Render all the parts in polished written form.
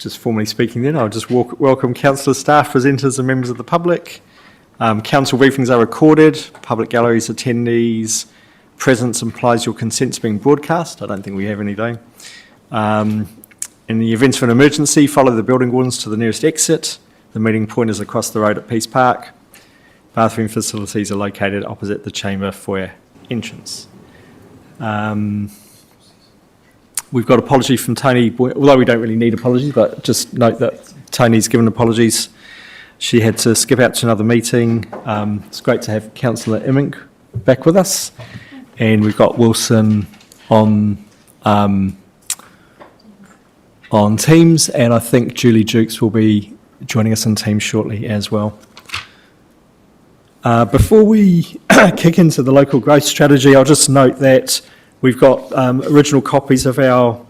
just formally speaking then, I'll just welcome councillor, staff, presenters and members of the public. Council briefings are recorded. Public galleries attendees' presence implies your consent's being broadcast. I don't think we have any though. In the event of an emergency, follow the building wardens to the nearest exit. The meeting point is across the road at Peace Park. Bathroom facilities are located opposite the chamber foyer entrance. We've got apology from Tony, although we don't really need apologies, but just note that Tony's given apologies. She had to skip out to another meeting. It's great to have Councillor Immink back with us. And we've got Wilson on Teams, and I think Julie Jukes will be joining us on Teams shortly as well. Before we kick into the local growth strategy, I'll just note that we've got original copies of our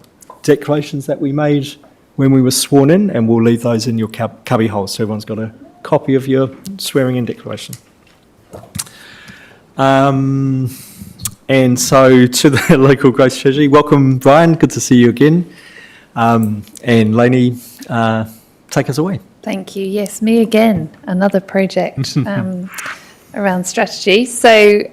declarations that we made when we were sworn in, and we'll leave those in your cubby hole, so everyone's got a copy of your swearing in declaration. And so to the local growth strategy, welcome Brian, good to see you again. And Lainey, take us away. Thank you. Yes, me again, another project around strategy. So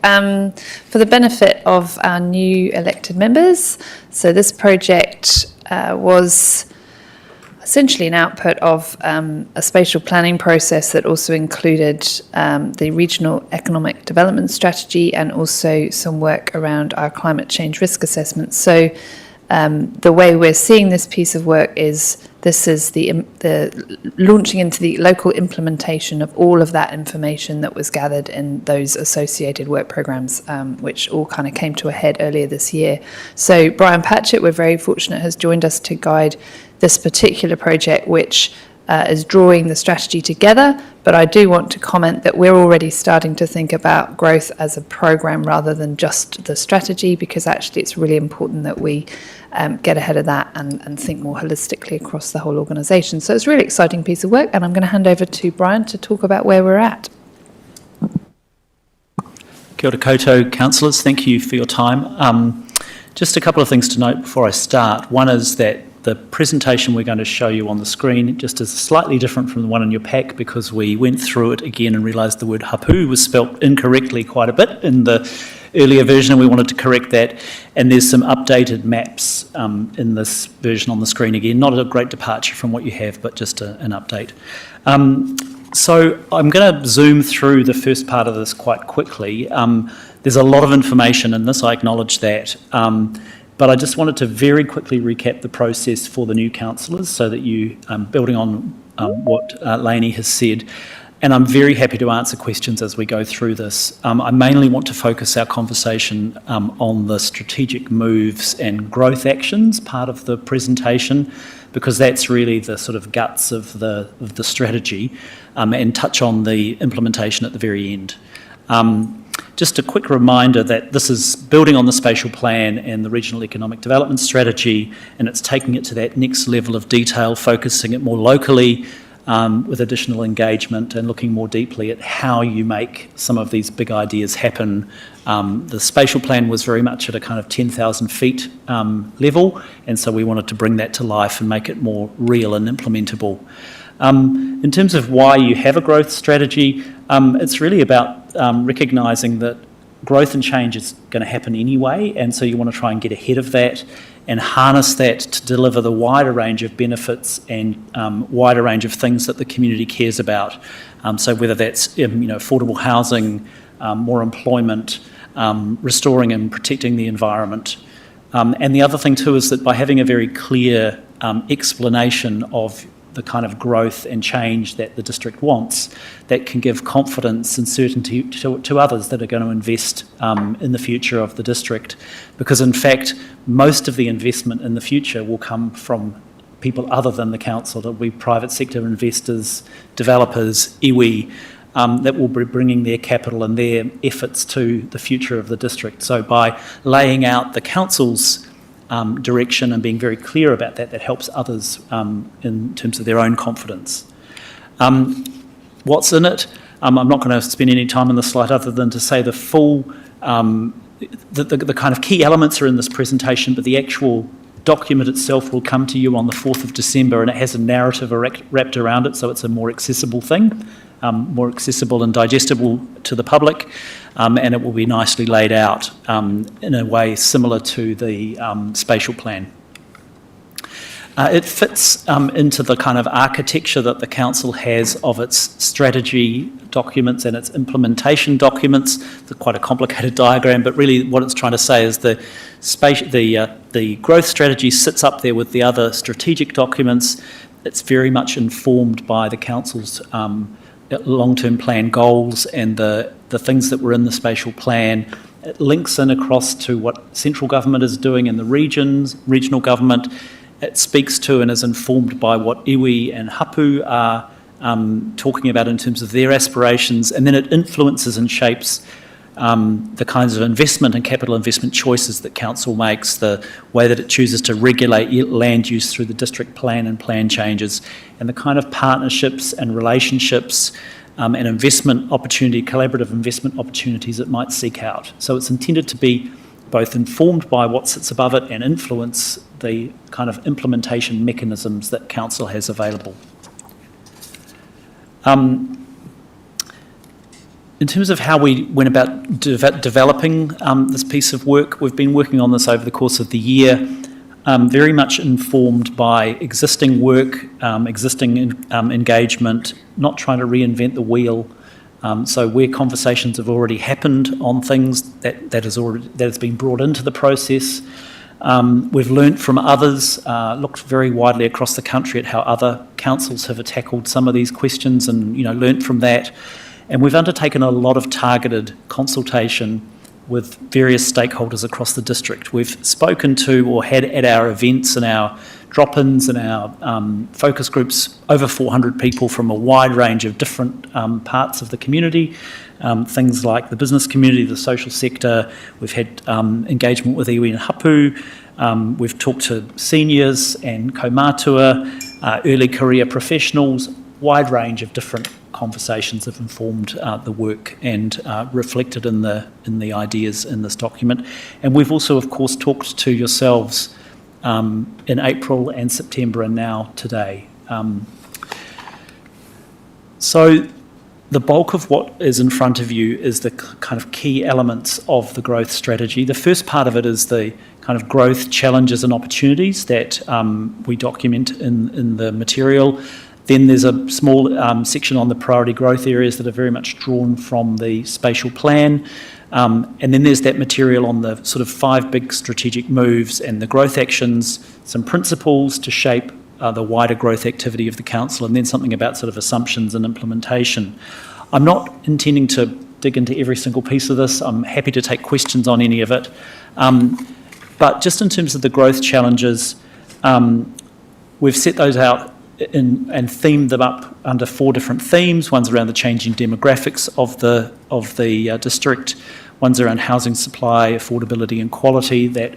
for the benefit of our new elected members, so this project was essentially an output of a spatial planning process that also included the regional economic development strategy and also some work around our climate change risk assessment. So the way we're seeing this piece of work is this is the launching into the local implementation of all of that information that was gathered in those associated work programs, which all kind of came to a head earlier this year. So Brian Patchett, we're very fortunate, has joined us to guide this particular project, which is drawing the strategy together. But I do want to comment that we're already starting to think about growth as a program rather than just the strategy, because actually it's really important that we get ahead of that and think more holistically across the whole organisation. So it's a really exciting piece of work, and I'm going to hand over to Brian to talk about where we're at. Kia ora koutou, councillors, thank you for your time. Just a couple of things to note before I start. One is that the presentation we're going to show you on the screen just is slightly different from the one in your pack, because we went through it again and realised the word hapu was spelt incorrectly quite a bit in the earlier version, and we wanted to correct that. And there's some updated maps in this version on the screen again. Not a great departure from what you have, but just an update. So I'm going to zoom through the first part of this quite quickly. There's a lot of information in this, I acknowledge that. But I just wanted to very quickly recap the process for the new councillors so that you, building on what Lainey has said, and I'm very happy to answer questions as we go through this. I mainly want to focus our conversation on the strategic moves and growth actions part of the presentation, because that's really the sort of guts of the strategy, and touch on the implementation at the very end. Just a quick reminder that this is building on the spatial plan and the regional economic development strategy, and it's taking it to that next level of detail, focusing it more locally with additional engagement and looking more deeply at how you make some of these big ideas happen. The spatial plan was very much at a kind of 10,000 feet level, and so we wanted to bring that to life and make it more real and implementable. In terms of why you have a growth strategy, it's really about recognising that growth and change is going to happen anyway, and so you want to try and get ahead of that and harness that to deliver the wider range of benefits and wider range of things that the community cares about. So whether that's affordable housing, more employment, restoring and protecting the environment. And the other thing too is that by having a very clear explanation of the kind of growth and change that the district wants, that can give confidence and certainty to others that are going to invest in the future of the district. Because in fact, most of the investment in the future will come from people other than the council. There'll be private sector investors, developers, iwi, that will be bringing their capital and their efforts to the future of the district. So by laying out the council's direction and being very clear about that, that helps others in terms of their own confidence. What's in it? I'm not going to spend any time on the slide other than to say the full, the kind of key elements are in this presentation, but the actual document itself will come to you on the 4th of December, and it has a narrative wrapped around it, so it's a more accessible thing, more accessible and digestible to the public, and it will be nicely laid out in a way similar to the spatial plan. It fits into the kind of architecture that the council has of its strategy documents and its implementation documents. It's quite a complicated diagram, but really what it's trying to say is the growth strategy sits up there with the other strategic documents. It's very much informed by the council's long-term plan goals and the things that were in the spatial plan. It links in across to what central government is doing in the regional government. It speaks to and is informed by what iwi and hapu are talking about in terms of their aspirations, and then it influences and shapes the kinds of investment and capital investment choices that council makes, the way that it chooses to regulate land use through the district plan and plan changes, and the kind of partnerships and relationships and investment opportunity, collaborative investment opportunities it might seek out. So it's intended to be both informed by what sits above it and influence the kind of implementation mechanisms that council has available. In terms of how we went about developing this piece of work, we've been working on this over the course of the year, very much informed by existing work, existing engagement, not trying to reinvent the wheel. So where conversations have already happened on things that has been brought into the process. We've learnt from others, looked very widely across the country at how other councils have tackled some of these questions and learnt from that. And we've undertaken a lot of targeted consultation with various stakeholders across the district. We've spoken to or had at our events and our drop-ins and our focus groups over 400 people from a wide range of different parts of the community, things like the business community, the social sector. We've had engagement with iwi and hapu. We've talked to seniors and kaumātua, early career professionals. Wide range of different conversations have informed the work and reflected in the ideas in this document. And we've also, of course, talked to yourselves in April and September and now today. So the bulk of what is in front of you is the kind of key elements of the growth strategy. The first part of it is the kind of growth challenges and opportunities that we document in the material. Then there's a small section on the priority growth areas that are very much drawn from the spatial plan. And then there's that material on the sort of 5 big strategic moves and the growth actions, some principles to shape the wider growth activity of the council, and then something about sort of assumptions and implementation. I'm not intending to dig into every single piece of this. I'm happy to take questions on any of it. But just in terms of the growth challenges, we've set those out and themed them up under 4 different themes. One's around the changing demographics of the district. One's around housing supply, affordability and quality, that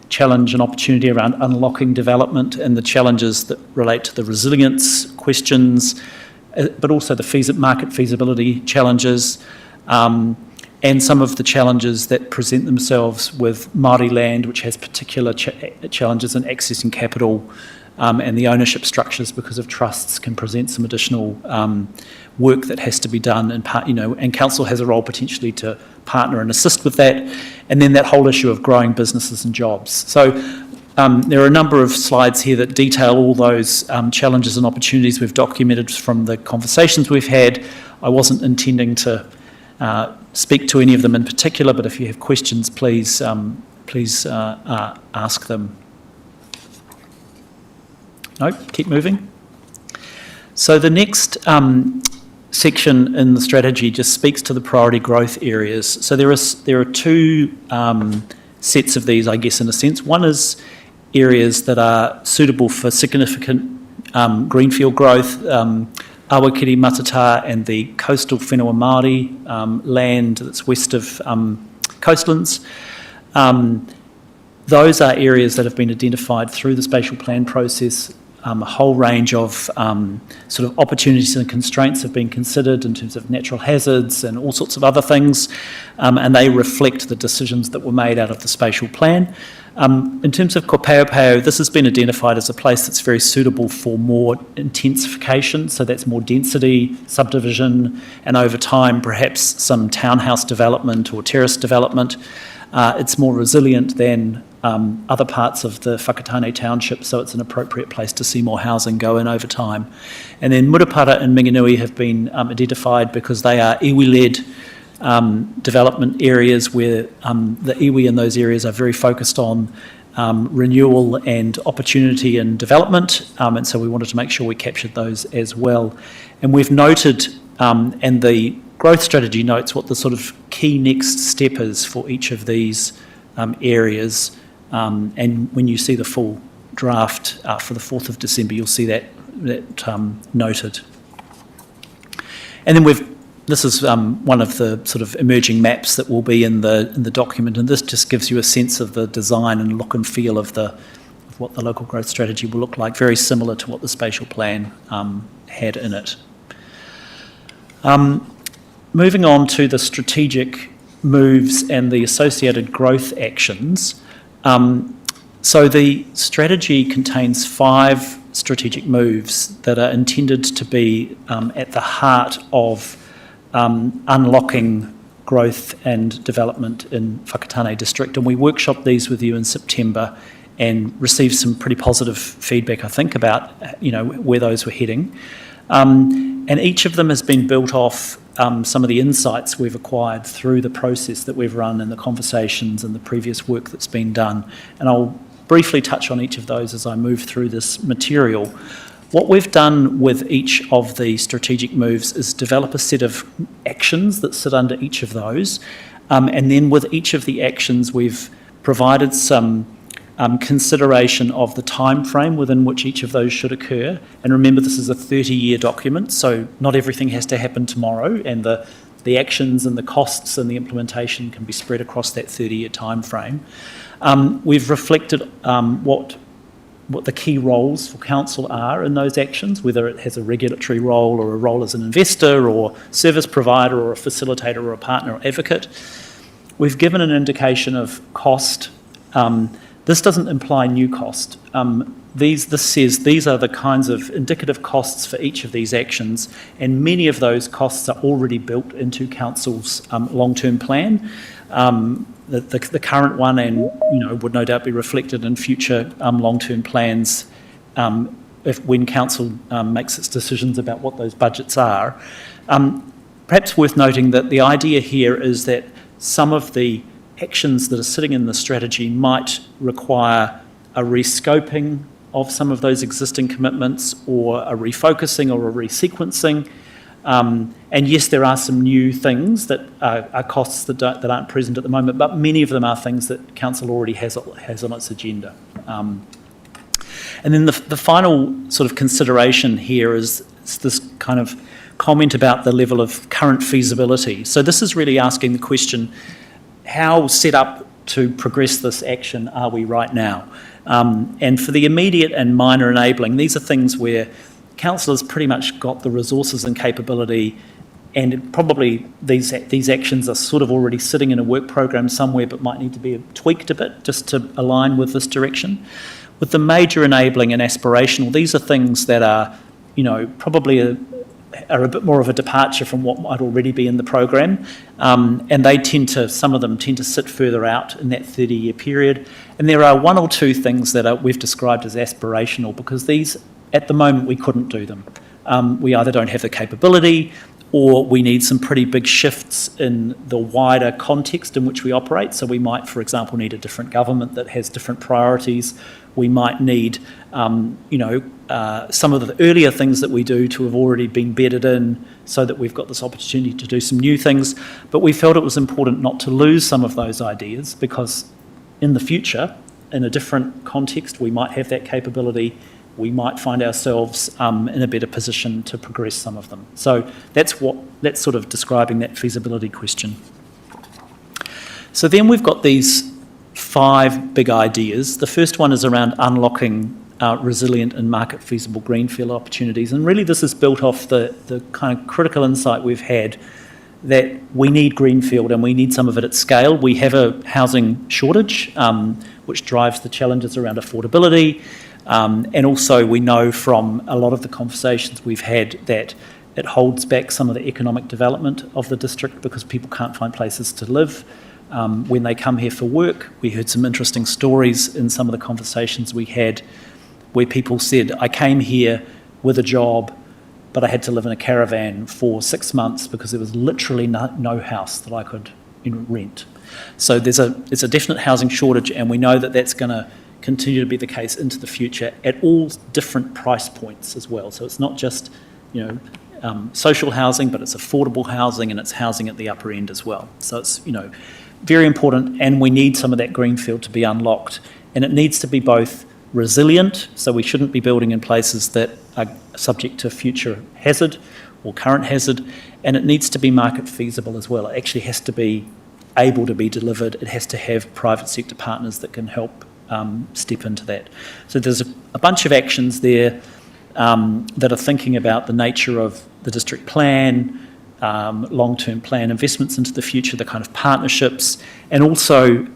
challenge and opportunity around unlocking development and the challenges that relate to the resilience questions, but also the market feasibility challenges, and some of the challenges that present themselves with Māori land, which has particular challenges in accessing capital, and the ownership structures because of trusts can present some additional work that has to be done, and council has a role potentially to partner and assist with that, and then that whole issue of growing businesses and jobs. So there are a number of slides here that detail all those challenges and opportunities we've documented from the conversations we've had. I wasn't intending to speak to any of them in particular, but if you have questions, please ask them. No, keep moving. So the next section in the strategy just speaks to the priority growth areas. So there are 2 sets of these, I guess, in a sense. One is areas that are suitable for significant greenfield growth, Awakiri Matata and the coastal whenua Māori land that's west of coastlands. Those are areas that have been identified through the spatial plan process a whole range of sort of opportunities and constraints have been considered in terms of natural hazards and all sorts of other things, and they reflect the decisions that were made out of the spatial plan. In terms of Kopaopao, this has been identified as a place that's very suitable for more intensification, so that's more density, subdivision, and over time perhaps some townhouse development or terrace development. It's more resilient than other parts of the Whakatane township, so it's an appropriate place to see more housing go in over time. And then Murupara and Minganui have been identified because they are iwi-led development areas where the iwi in those areas are very focused on renewal and opportunity and development, and so we wanted to make sure we captured those as well. And we've noted, and the growth strategy notes what the sort of key next step is for each of these areas, and when you see the full draft for the 4th of December, you'll see that noted. And then this is one of the sort of emerging maps that will be in the document, and this just gives you a sense of the design and look and feel of what the local growth strategy will look like, very similar to what the spatial plan had in it. Moving on to the strategic moves and the associated growth actions. So the strategy contains 5 strategic moves that are intended to be at the heart of unlocking growth and development in Whakatane district, and we workshopped these with you in September and received some pretty positive feedback, I think, about where those were heading. And each of them has been built off some of the insights we've acquired through the process that we've run and the conversations and the previous work that's been done. And I'll briefly touch on each of those as I move through this material. What we've done with each of the strategic moves is develop a set of actions that sit under each of those. And then with each of the actions, we've provided some consideration of the time frame within which each of those should occur. And remember, this is a 30-year document, so not everything has to happen tomorrow, and the actions and the costs and the implementation can be spread across that 30-year time frame. We've reflected what the key roles for council are in those actions, whether it has a regulatory role or a role as an investor or service provider or a facilitator or a partner or advocate. We've given an indication of cost. This doesn't imply new cost. This says these are the kinds of indicative costs for each of these actions, and many of those costs are already built into council's long-term plan. The current one, and would no doubt be reflected in future long-term plans when council makes its decisions about what those budgets are. Perhaps worth noting that the idea here is that some of the actions that are sitting in the strategy might require a rescoping of some of those existing commitments, or a refocusing or a resequencing. And yes, there are some new things that are costs that aren't present at the moment, but many of them are things that council already has on its agenda. And then the final sort of consideration here is this kind of comment about the level of current feasibility. So this is really asking the question, how set up to progress this action are we right now? And for the immediate and minor enabling, these are things where council has pretty much got the resources and capability, and probably these actions are sort of already sitting in a work program somewhere, but might need to be tweaked a bit just to align with this direction. With the major enabling and aspirational, these are things that are, probably are a bit more of a departure from what might already be in the program, and some of them tend to sit further out in that 30-year period. And there are one or two things that we've described as aspirational, because these, at the moment, we couldn't do them. We either don't have the capability, or we need some pretty big shifts in the wider context in which we operate. So we might, for example, need a different government that has different priorities. We might need, some of the earlier things that we do to have already been bedded in, so that we've got this opportunity to do some new things. But we felt it was important not to lose some of those ideas, because in the future, in a different context, we might have that capability. We might find ourselves in a better position to progress some of them. So that's sort of describing that feasibility question. So then we've got these 5 big ideas. The first one is around unlocking resilient and market feasible greenfield opportunities. And really this is built off the kind of critical insight we've had that we need greenfield and we need some of it at scale. We have a housing shortage, which drives the challenges around affordability. And also we know from a lot of the conversations we've had that it holds back some of the economic development of the district because people can't find places to live when they come here for work. We heard some interesting stories in some of the conversations we had where people said, I came here with a job, but I had to live in a caravan for 6 months because there was literally no house that I could rent. So it's a definite housing shortage, and we know that that's going to continue to be the case into the future at all different price points as well. So it's not just, social housing, but it's affordable housing and it's housing at the upper end as well. So it's, very important, and we need some of that greenfield to be unlocked. And it needs to be both resilient, so we shouldn't be building in places that are subject to future hazard or current hazard, and it needs to be market feasible as well. It actually has to be able to be delivered. It has to have private sector partners that can help step into that. So there's a bunch of actions there that are thinking about the nature of the district plan, long-term plan investments into the future, the kind of partnerships, and also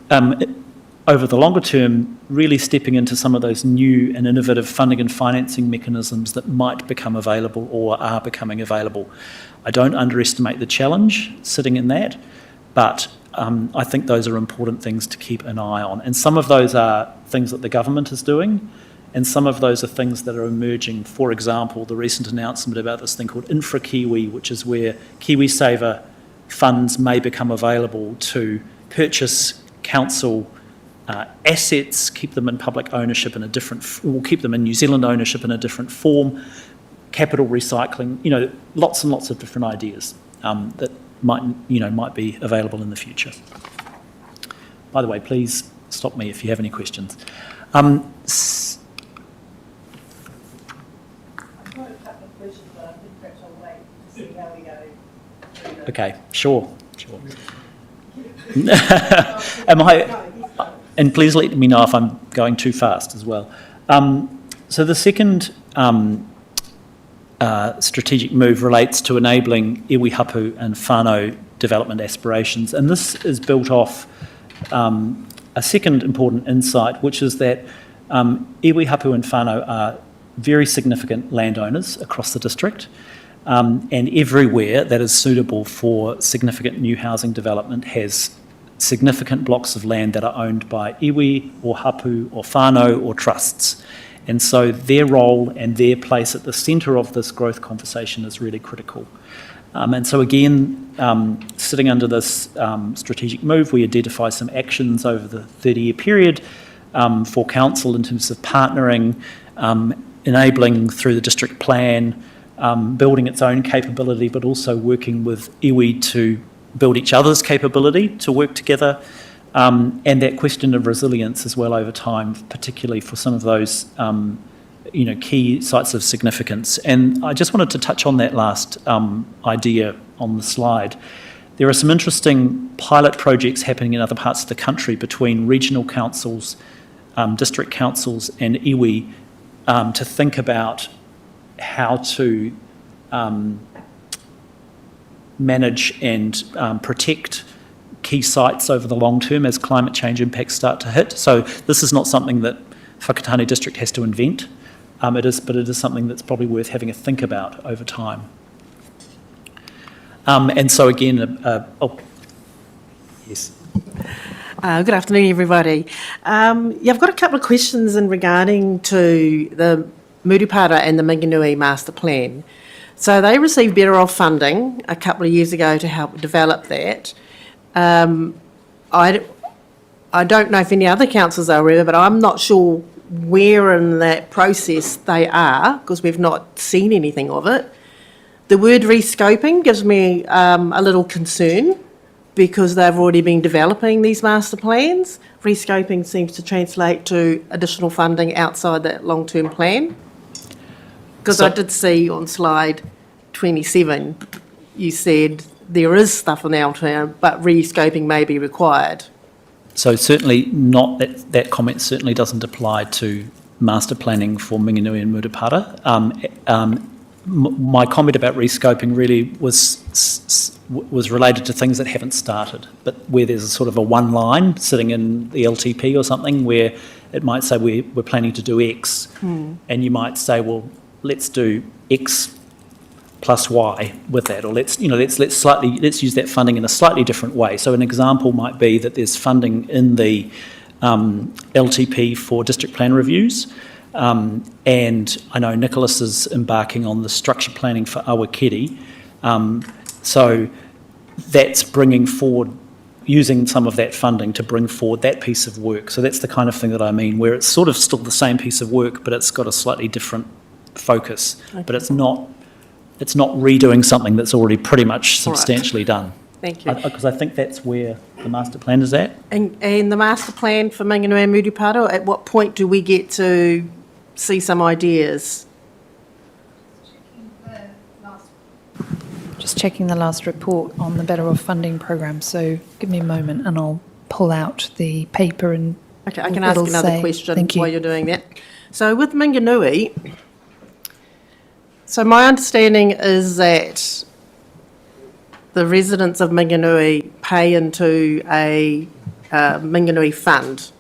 over the longer term, really stepping into some of those new and innovative funding and financing mechanisms that might become available or are becoming available. I don't underestimate the challenge sitting in that, but I think those are important things to keep an eye on. And some of those are things that the government is doing, and some of those are things that are emerging. For example, the recent announcement about this thing called InfraKiwi, which is where KiwiSaver funds may become available to purchase council assets, keep them in public ownership in a different, or keep them in New Zealand ownership in a different form, capital recycling, lots and lots of different ideas that might be available in the future. By the way, please stop me if you have any questions. I've got a couple of questions, but I think perhaps I'll wait to see how we go. Okay, sure. And please let me know if I'm going too fast as well. So the second strategic move relates to enabling iwi hapu and whānau development aspirations. And this is built off a second important insight, which is that iwi hapu and whānau are very significant landowners across the district. And everywhere that is suitable for significant new housing development has significant blocks of land that are owned by iwi or hapu or whānau or trusts. And so their role and their place at the centre of this growth conversation is really critical. And so again, sitting under this strategic move, we identify some actions over the 30-year period for council in terms of partnering, enabling through the district plan, building its own capability, but also working with iwi to build each other's capability to work together, and that question of resilience as well over time, particularly for some of those key sites of significance. And I just wanted to touch on that last idea on the slide. There are some interesting pilot projects happening in other parts of the country between regional councils, district councils and iwi to think about how to manage and protect key sites over the long term as climate change impacts start to hit. So this is not something that Whakatane district has to invent, but it is something that's probably worth having a think about over time. And so again, yes. Good afternoon, everybody. I've got a couple of questions in regarding to the Murupara and the Minginui Master Plan. So they received Better Off funding a couple of years ago to help develop that. I don't know if any other councils are aware, but I'm not sure where in that process they are, because we've not seen anything of it. The word rescoping gives me a little concern, because they've already been developing these master plans. Rescoping seems to translate to additional funding outside that long-term plan. Because I did see on slide 27, you said there is stuff on our town, but rescoping may be required. So certainly not, that comment certainly doesn't apply to master planning for Minganui and Murupara. My comment about rescoping really was related to things that haven't started, but where there's a sort of a one line sitting in the LTP or something where it might say we're planning to do X, and you might say, well, let's do X plus Y with that, or let's use that funding in a slightly different way. So an example might be that there's funding in the LTP for district plan reviews. And I know Nicholas is embarking on the structure planning for Awakeri. So that's bringing forward, using some of that funding to bring forward that piece of work. So that's the kind of thing that I mean, where it's sort of still the same piece of work, but it's got a slightly different focus. Okay. But it's not redoing something that's already pretty much substantially done. Thank you. Because I think that's where the master plan is at. And the master plan for Minganui and Murupara, at what point do we get to see some ideas? Just checking the last report on the Better Off funding program. So give me a moment and I'll pull out the paper and. Okay, I can ask another question while you're doing that. So with Minganui, so my understanding is that the residents of Minganui pay into a Minganui fund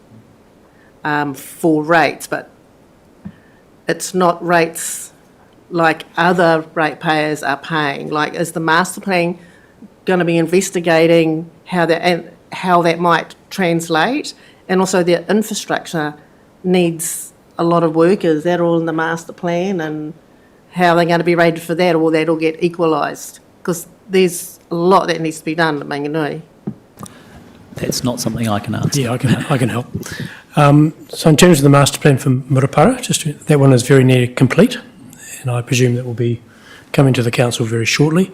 for rates, but it's not rates like other ratepayers are paying. Like, is the master plan going to be investigating how that might translate? And also their infrastructure needs a lot of work. Is that all in the master plan, and how they're going to be rated for that, or will that all get equalised? Because there's a lot that needs to be done at Minganui. That's not something I can answer. Yeah, I can help. So in terms of the master plan for Murupara, that one is very near complete, and I presume that will be coming to the council very shortly.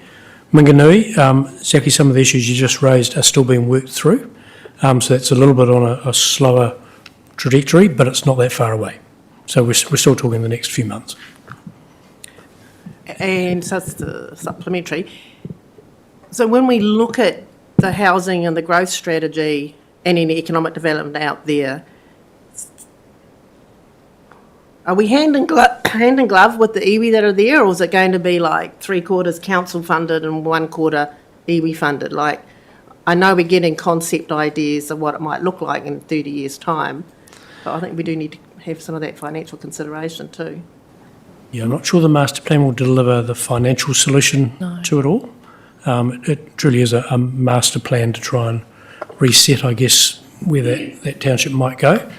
Minganui, exactly some of the issues you just raised are still being worked through, so that's a little bit on a slower trajectory, but it's not that far away. So we're still talking the next few months. And so it's the supplementary. So when we look at the housing and the growth strategy and any economic development out there, are we hand in glove with the iwi that are there, or is it going to be like 3/4 council funded and 1/4 iwi funded? Like, I know we're getting concept ideas of what it might look like in 30 years' time, but I think we do need to have some of that financial consideration too. Yeah, I'm not sure the master plan will deliver the financial solution to it all. It truly is a master plan to try and reset, I guess, where that township might go.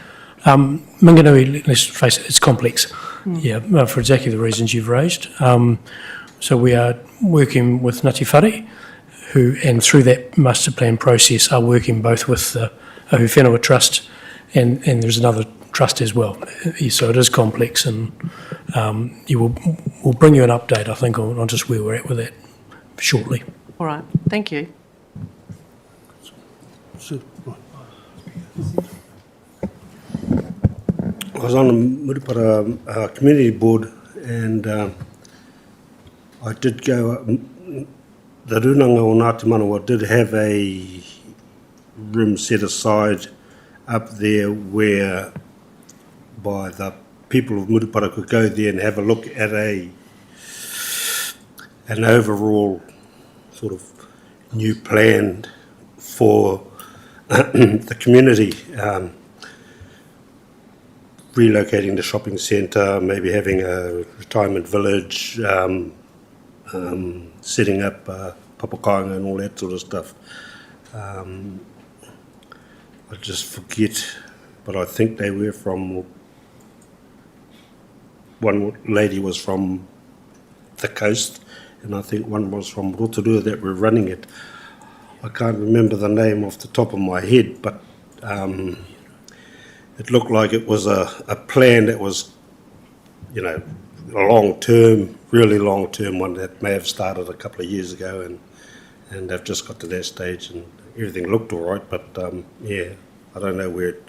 Minganui, let's face it, it's complex. Yeah, for exactly the reasons you've raised. So we are working with Ngāti Whare, who, and through that master plan process, are working both with the Ahu Whenua Trust and there's another trust as well. So it is complex, and we'll bring you an update, I think, on just where we're at with that shortly. All right, thank you. I was on the Murupara Community Board, and I did go, the Runanga o Ngāti Manawa did have a room set aside up there where by the people of Murupara could go there and have a look at an overall sort of new plan for the community, relocating the shopping centre, maybe having a retirement village, setting up papakainga and all that sort of stuff. I just forget, but I think they were from, one lady was from the coast, and I think one was from Rotorua that were running it. I can't remember the name off the top of my head, but it looked like it was a plan that was, a long-term, really long-term one that may have started a couple of years ago, and they've just got to that stage and everything looked all right, but I don't know where it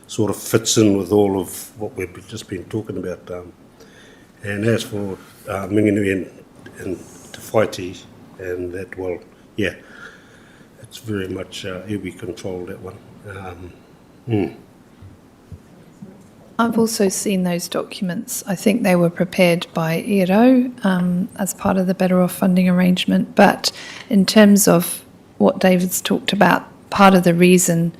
sort of fits in with all of what we've just been talking about. And as for Minganui and Te Whaiti, and that, well, yeah, it's very much iwi controlled, that one. I've also seen those documents. I think they were prepared by ERO as part of the Better Off funding arrangement. But in terms of what David's talked about, part of the reason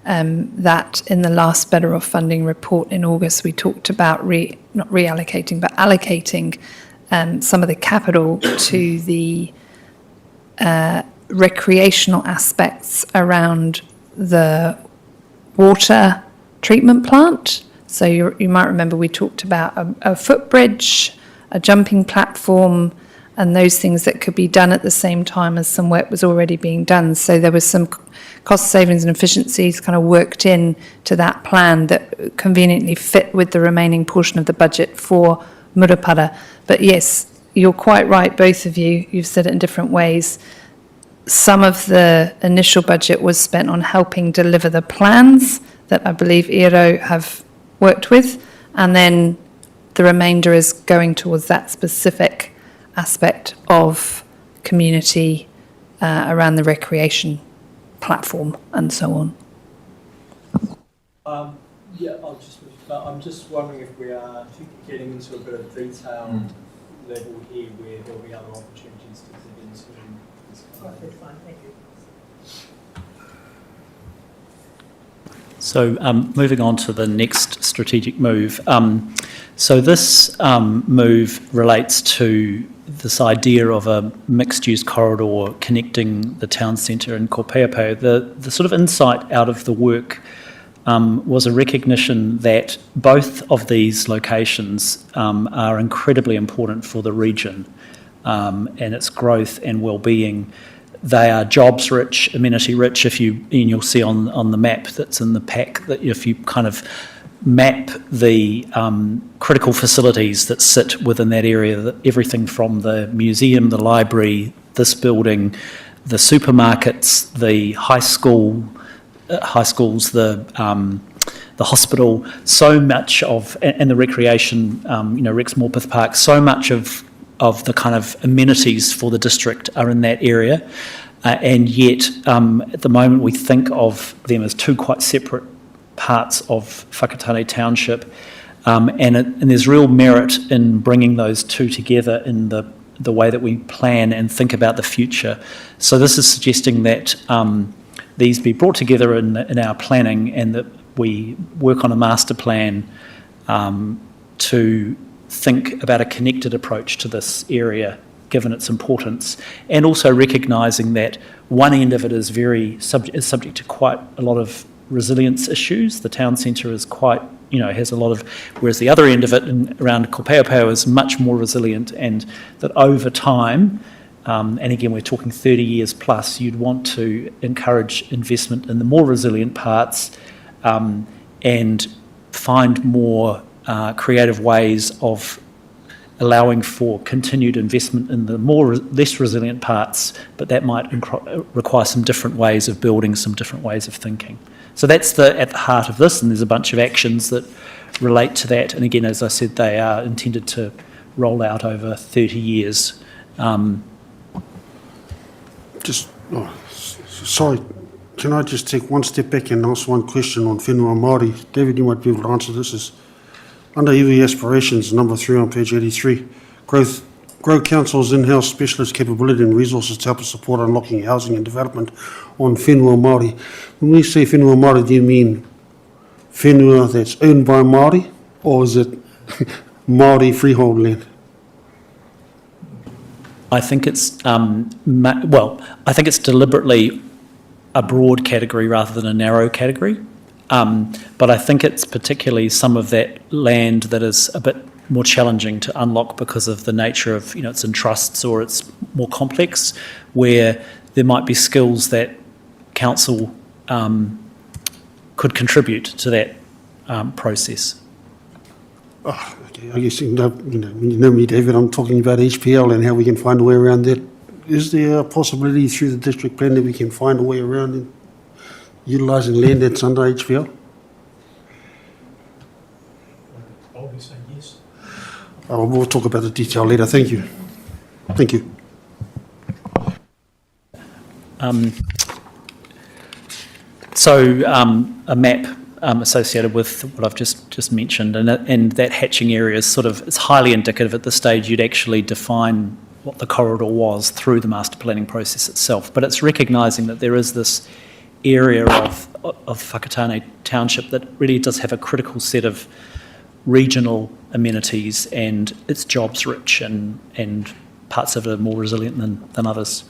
that in the last Better Off funding report in August we talked about not reallocating but allocating some of the capital to the recreational aspects around the water treatment plant. So you might remember we talked about a footbridge, a jumping platform, and those things that could be done at the same time as some work was already being done. So there was some cost savings and efficiencies kind of worked in to that plan that conveniently fit with the remaining portion of the budget for Murupara. But yes, you're quite right, both of you. You've said it in different ways. Some of the initial budget was spent on helping deliver the plans that I believe ERO have worked with, and then the remainder is going towards that specific aspect of community around the recreation platform and so on. Yeah, I'm just wondering if we are getting into a bit of detail level here where there'll be other opportunities to dig into this kind of That's fine, thank you. So moving on to the next strategic move. So this move relates to this idea of a mixed-use corridor connecting the town centre and Kopeapau. The sort of insight out of the work was a recognition that both of these locations are incredibly important for the region and its growth and well-being. They are jobs rich, amenity rich. And you'll see on the map that's in the pack that if you kind of map the critical facilities that sit within that area, everything from the museum, the library, this building, the supermarkets, the high schools, the hospital, so much of, and the recreation, Rex Morpeth Park, so much of the kind of amenities for the district are in that area, and yet at the moment we think of them as two quite separate parts of Whakatane Township, and there's real merit in bringing those two together in the way that we plan and think about the future. So this is suggesting that these be brought together in our planning and that we work on a master plan to think about a connected approach to this area, given its importance, and also recognising that one end of it is subject to quite a lot of resilience issues. The town centre is quite, has a lot of, whereas the other end of it around Kopeapau is much more resilient, and that over time, and again we're talking 30 years plus, you'd want to encourage investment in the more resilient parts and find more creative ways of allowing for continued investment in the less resilient parts, but that might require some different ways of building, some different ways of thinking. So that's at the heart of this, and there's a bunch of actions that relate to that. And again, as I said, they are intended to roll out over 30 years. Sorry, can I just take one step back and ask one question on whenua Māori? David, you might be able to answer this. Is under EV aspirations, number 3 on page 83, grow council's in-house specialist capability and resources to help us support unlocking housing and development on whenua Māori. When we say whenua Māori, do you mean whenua that's owned by Māori, or is it Māori freehold land? I think it's I think it's deliberately a broad category rather than a narrow category. But I think it's particularly some of that land that is a bit more challenging to unlock because of the nature of, it's in trusts or it's more complex, where there might be skills that council could contribute to that process. Oh, okay. I guess you know me, David. I'm talking about HPL and how we can find a way around that. Is there a possibility through the district plan that we can find a way around it, utilising land that's under HPL? I'll be saying yes. Oh, we'll talk about the detail later. Thank you. Thank you. So a map associated with what I've just mentioned, and that hatching area is it's highly indicative at this stage. You'd actually define what the corridor was through the master planning process itself, but it's recognising that there is this area of Whakatane Township that really does have a critical set of regional amenities, and it's jobs rich, and parts of it are more resilient than others.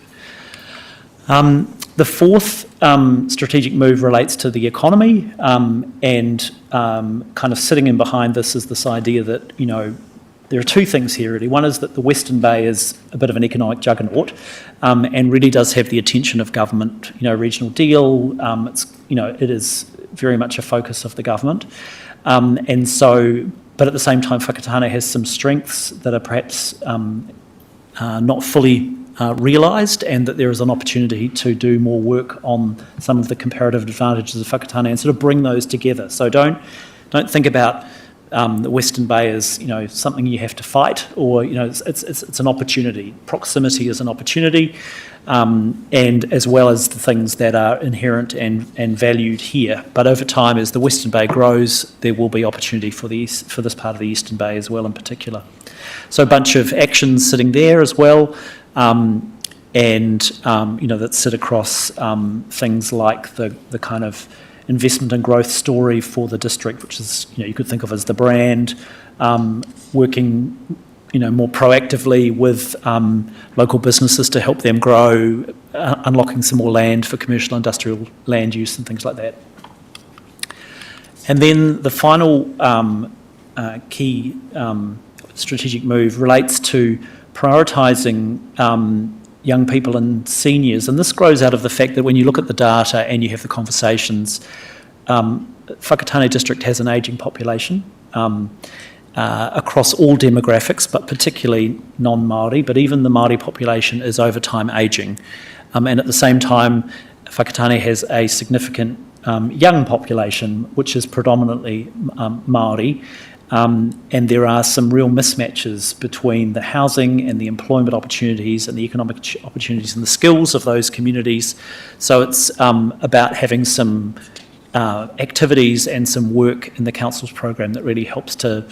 The fourth strategic move relates to the economy, and kind of sitting in behind this is this idea that, there are two things here really. One is that the Western Bay is a bit of an economic juggernaut, and really does have the attention of government. Regional deal, it is very much a focus of the government. And so, but at the same time, Whakatane has some strengths that are perhaps not fully realised, and that there is an opportunity to do more work on some of the comparative advantages of Whakatane and sort of bring those together. So don't think about the Western Bay as something you have to fight, or it's an opportunity. Proximity is an opportunity, and as well as the things that are inherent and valued here. But over time, as the Western Bay grows, there will be opportunity for this part of the Eastern Bay as well, in particular. So a bunch of actions sitting there as well, that sit across things like the kind of investment and growth story for the district, which is, you could think of as the brand, working, more proactively with local businesses to help them grow, unlocking some more land for commercial industrial land use and things like that. And then the final key strategic move relates to prioritising young people and seniors, and this grows out of the fact that when you look at the data and you have the conversations, Whakatane district has an ageing population across all demographics, but particularly non-Māori, but even the Māori population is over time ageing. And at the same time, Whakatane has a significant young population, which is predominantly Māori, and there are some real mismatches between the housing and the employment opportunities and the economic opportunities and the skills of those communities. So it's about having some activities and some work in the council's program that really helps to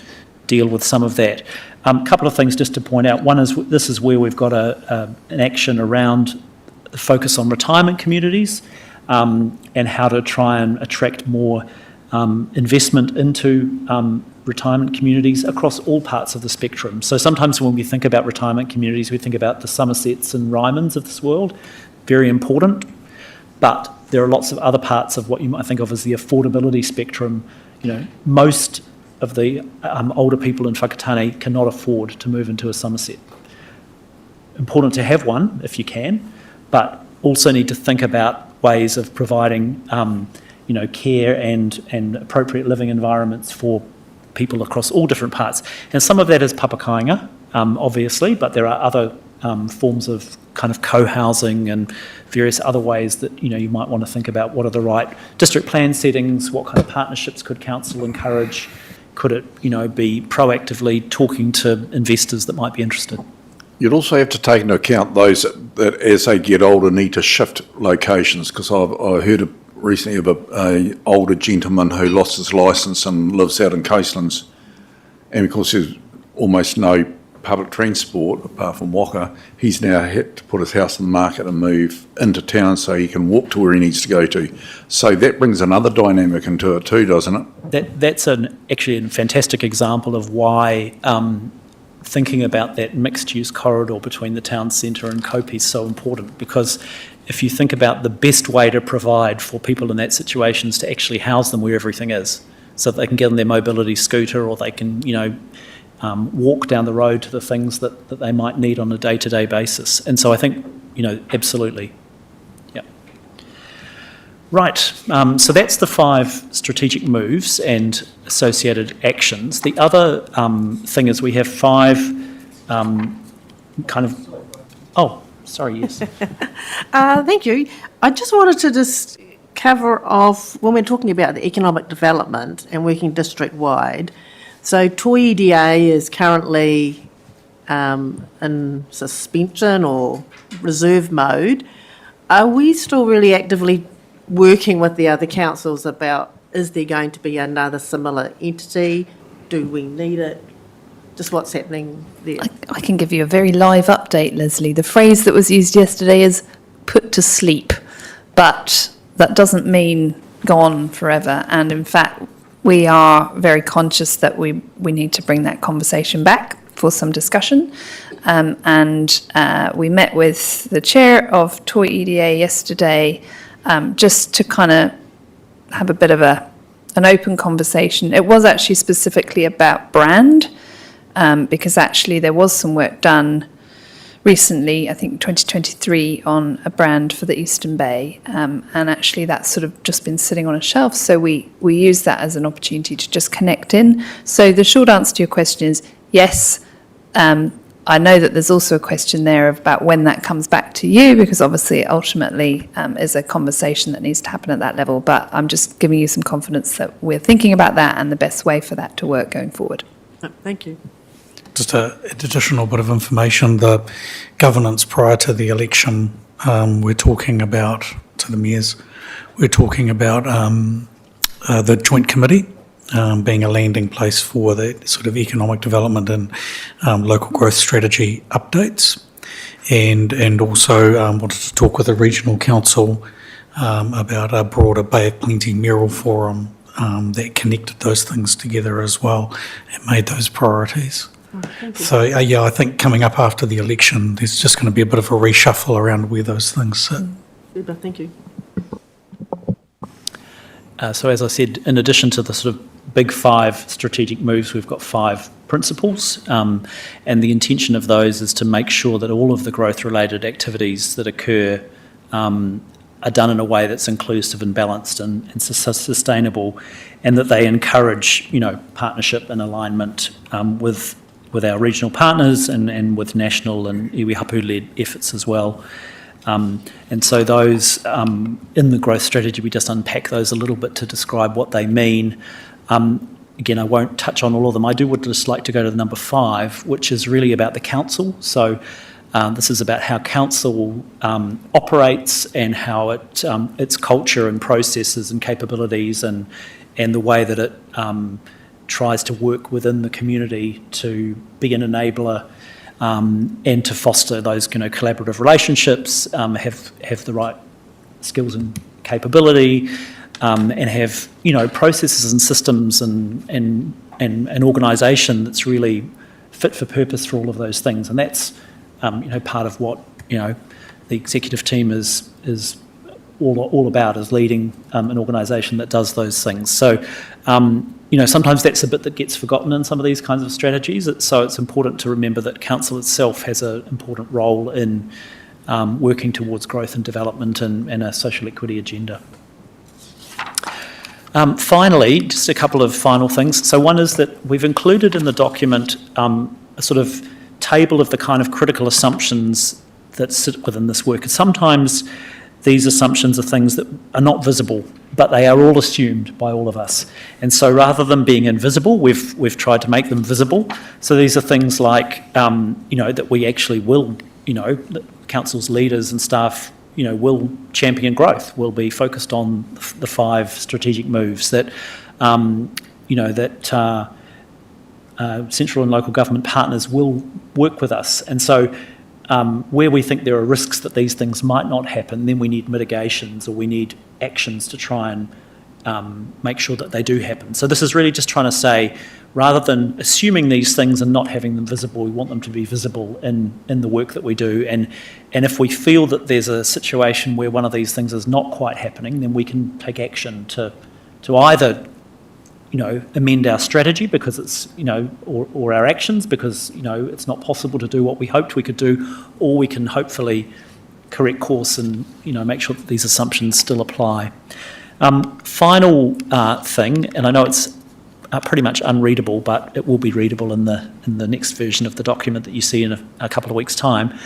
deal with some of that. A couple of things just to point out. One is this is where we've got an action around the focus on retirement communities, and how to try and attract more investment into retirement communities across all parts of the spectrum. So sometimes when we think about retirement communities, we think about the Somersets and Rymands of this world, very important, but there are lots of other parts of what you might think of as the affordability spectrum. Most of the older people in Whakatane cannot afford to move into a Somerset. Important to have one if you can, but also need to think about ways of providing care and appropriate living environments for people across all different parts. And some of that is papakainga, obviously, but there are other forms of kind of co-housing and various other ways that you might want to think about what are the right district plan settings, what kind of partnerships could council encourage, could it be proactively talking to investors that might be interested. You'd also have to take into account those that as they get older need to shift locations, because I heard recently of a older gentleman who lost his licence and lives out in Coastlands, and because there's almost no public transport apart from Waka, he's now had to put his house on the market and move into town so he can walk to where he needs to go to. So that brings another dynamic into it too, doesn't it? That's actually a fantastic example of why thinking about that mixed-use corridor between the town centre and Kopi is so important, because if you think about the best way to provide for people in that situation is to actually house them where everything is, so that they can get on their mobility scooter, or they can, walk down the road to the things that they might need on a day-to-day basis. And so I think, absolutely. Yeah. Right, so that's the 5 strategic moves and associated actions. The other thing is we have 5 sorry, yes. Thank you. I just wanted to cover off, when we're talking about the economic development and working district-wide, so Toi EDA is currently in suspension or reserve mode. Are we still really actively working with the other councils about Is there going to be another similar entity? Do we need it? Just what's happening there? I can give you a very live update, Leslie. The phrase that was used yesterday is put to sleep, but that doesn't mean gone forever. And in fact, we are very conscious that we need to bring that conversation back for some discussion. We met with the chair of Toy EDA yesterday just to kind of have a bit of an open conversation. It was actually specifically about brand, because actually there was some work done recently, I think 2023, on a brand for the Eastern Bay, and actually that's sort of just been sitting on a shelf, so we use that as an opportunity to just connect in. So the short answer to your question is yes. I know that there's also a question there about when that comes back to you, because obviously it ultimately is a conversation that needs to happen at that level, but I'm just giving you some confidence that we're thinking about that and the best way for that to work going forward. Thank you. Just an additional bit of information, the governance prior to the election, we're talking about, to the mayors, we're talking about the joint committee being a landing place for the sort of economic development and local growth strategy updates, and also wanted to talk with the regional council about a broader Bay of Plenty mural forum that connected those things together as well and made those priorities. So, yeah, I think coming up after the election, there's just going to be a bit of a reshuffle around where those things sit. Super, thank you. So as I said, in addition to the sort of big 5 strategic moves, we've got 5 principles, and the intention of those is to make sure that all of the growth-related activities that occur are done in a way that's inclusive and balanced and sustainable, and that they encourage, partnership and alignment with our regional partners and with national and iwi hapu-led efforts as well. And so those, in the growth strategy, we just unpack those a little bit to describe what they mean. Again, I won't touch on all of them. I would just like to go to the number 5, which is really about the council. So this is about how council operates and how its culture and processes and capabilities and the way that it tries to work within the community to be an enabler and to foster those collaborative relationships, have the right skills and capability, and have processes and systems and an organisation that's really fit for purpose for all of those things. And that's part of what the executive team is all about, is leading an organisation that does those things. So sometimes that's a bit that gets forgotten in some of these kinds of strategies. So it's important to remember that council itself has an important role in working towards growth and development and a social equity agenda. Finally, just a couple of final things. So one is that we've included in the document a sort of table of the kind of critical assumptions that sit within this work. And sometimes these assumptions are things that are not visible, but they are all assumed by all of us. And so rather than being invisible, we've tried to make them visible. So these are things like, that we actually will, that council's leaders and staff, will champion growth, will be focused on the 5 strategic moves that, central and local government partners will work with us. And so where we think there are risks that these things might not happen, then we need mitigations or we need actions to try and make sure that they do happen. So this is really just trying to say, rather than assuming these things and not having them visible, we want them to be visible in the work that we do. And if we feel that there's a situation where one of these things is not quite happening, then we can take action to either amend our strategy because it's, or our actions because, it's not possible to do what we hoped we could do, or we can hopefully correct course and, make sure that these assumptions still apply. Final thing, and I know it's pretty much unreadable, but it will be readable in the next version of the document that you see in a couple of weeks' time.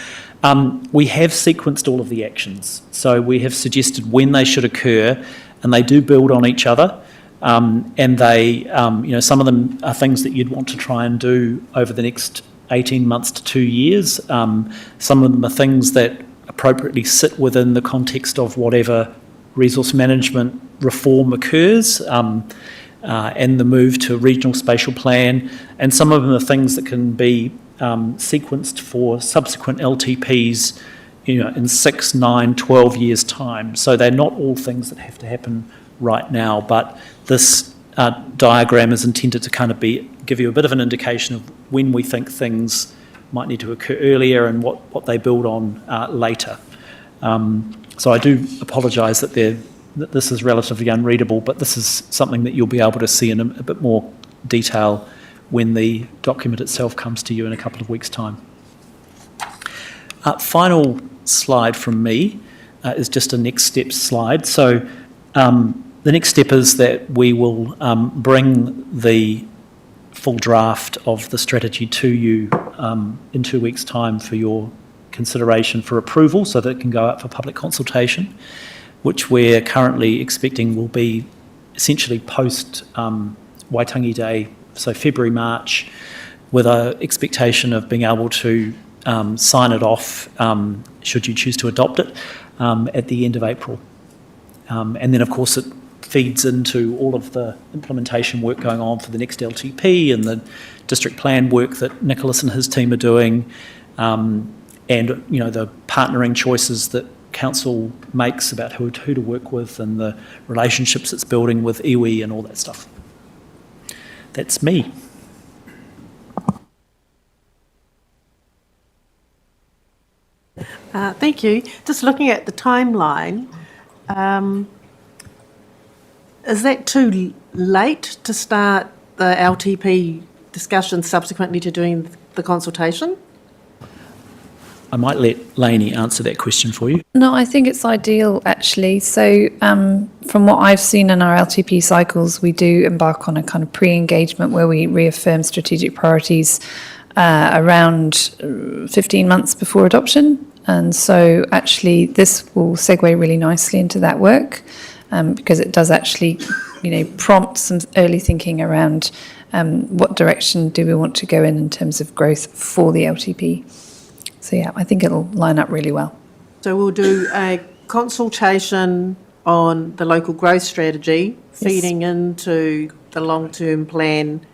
We have sequenced all of the actions. So we have suggested when they should occur, and they do build on each other. And they, some of them are things that you'd want to try and do over the next 18 months to 2 years. Some of them are things that appropriately sit within the context of whatever resource management reform occurs, and the move to regional spatial plan, and some of them are things that can be sequenced for subsequent LTPs, in 6, 9, 12 years' time. So they're not all things that have to happen right now, but this diagram is intended to kind of give you a bit of an indication of when we think things might need to occur earlier and what they build on later. So I do apologise that this is relatively unreadable, but this is something that you'll be able to see in a bit more detail when the document itself comes to you in a couple of weeks' time. Final slide from me is just a next steps slide. So the next step is that we will bring the full draft of the strategy to you in 2 weeks' time for your consideration for approval, so that it can go out for public consultation, which we're currently expecting will be essentially post Waitangi Day, so February, March, with an expectation of being able to sign it off, should you choose to adopt it, at the end of April. And then, of course, it feeds into all of the implementation work going on for the next LTP and the district plan work that Nicholas and his team are doing, and the partnering choices that council makes about who to work with and the relationships it's building with iwi and all that stuff. That's me. Thank you. Just looking at the timeline, is that too late to start the LTP discussion subsequently to doing the consultation? I might let Lainey answer that question for you. No, I think it's ideal, actually. So from what I've seen in our LTP cycles, we do embark on a kind of pre-engagement where we reaffirm strategic priorities around 15 months before adoption. And so actually this will segue really nicely into that work, because it does actually, prompt some early thinking around what direction do we want to go in terms of growth for the LTP. So yeah, I think it'll line up really well. So we'll do a consultation on the local growth strategy, feeding into the long-term plan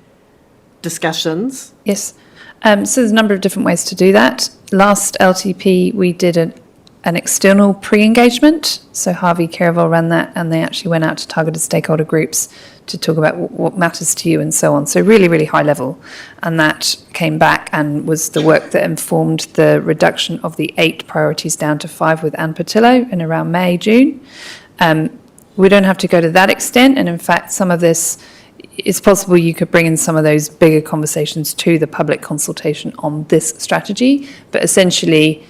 discussions. Yes. So there's a number of different ways to do that. Last LTP, we did an external pre-engagement. So Harvey Caravel ran that, and they actually went out to targeted stakeholder groups to talk about what matters to you and so on. So really, really high level. And that came back and was the work that informed the reduction of the 8 priorities down to 5 with Anne Patillo in around May, June. We don't have to go to that extent. And in fact, some of this, it's possible you could bring in some of those bigger conversations to the public consultation on this strategy. But essentially,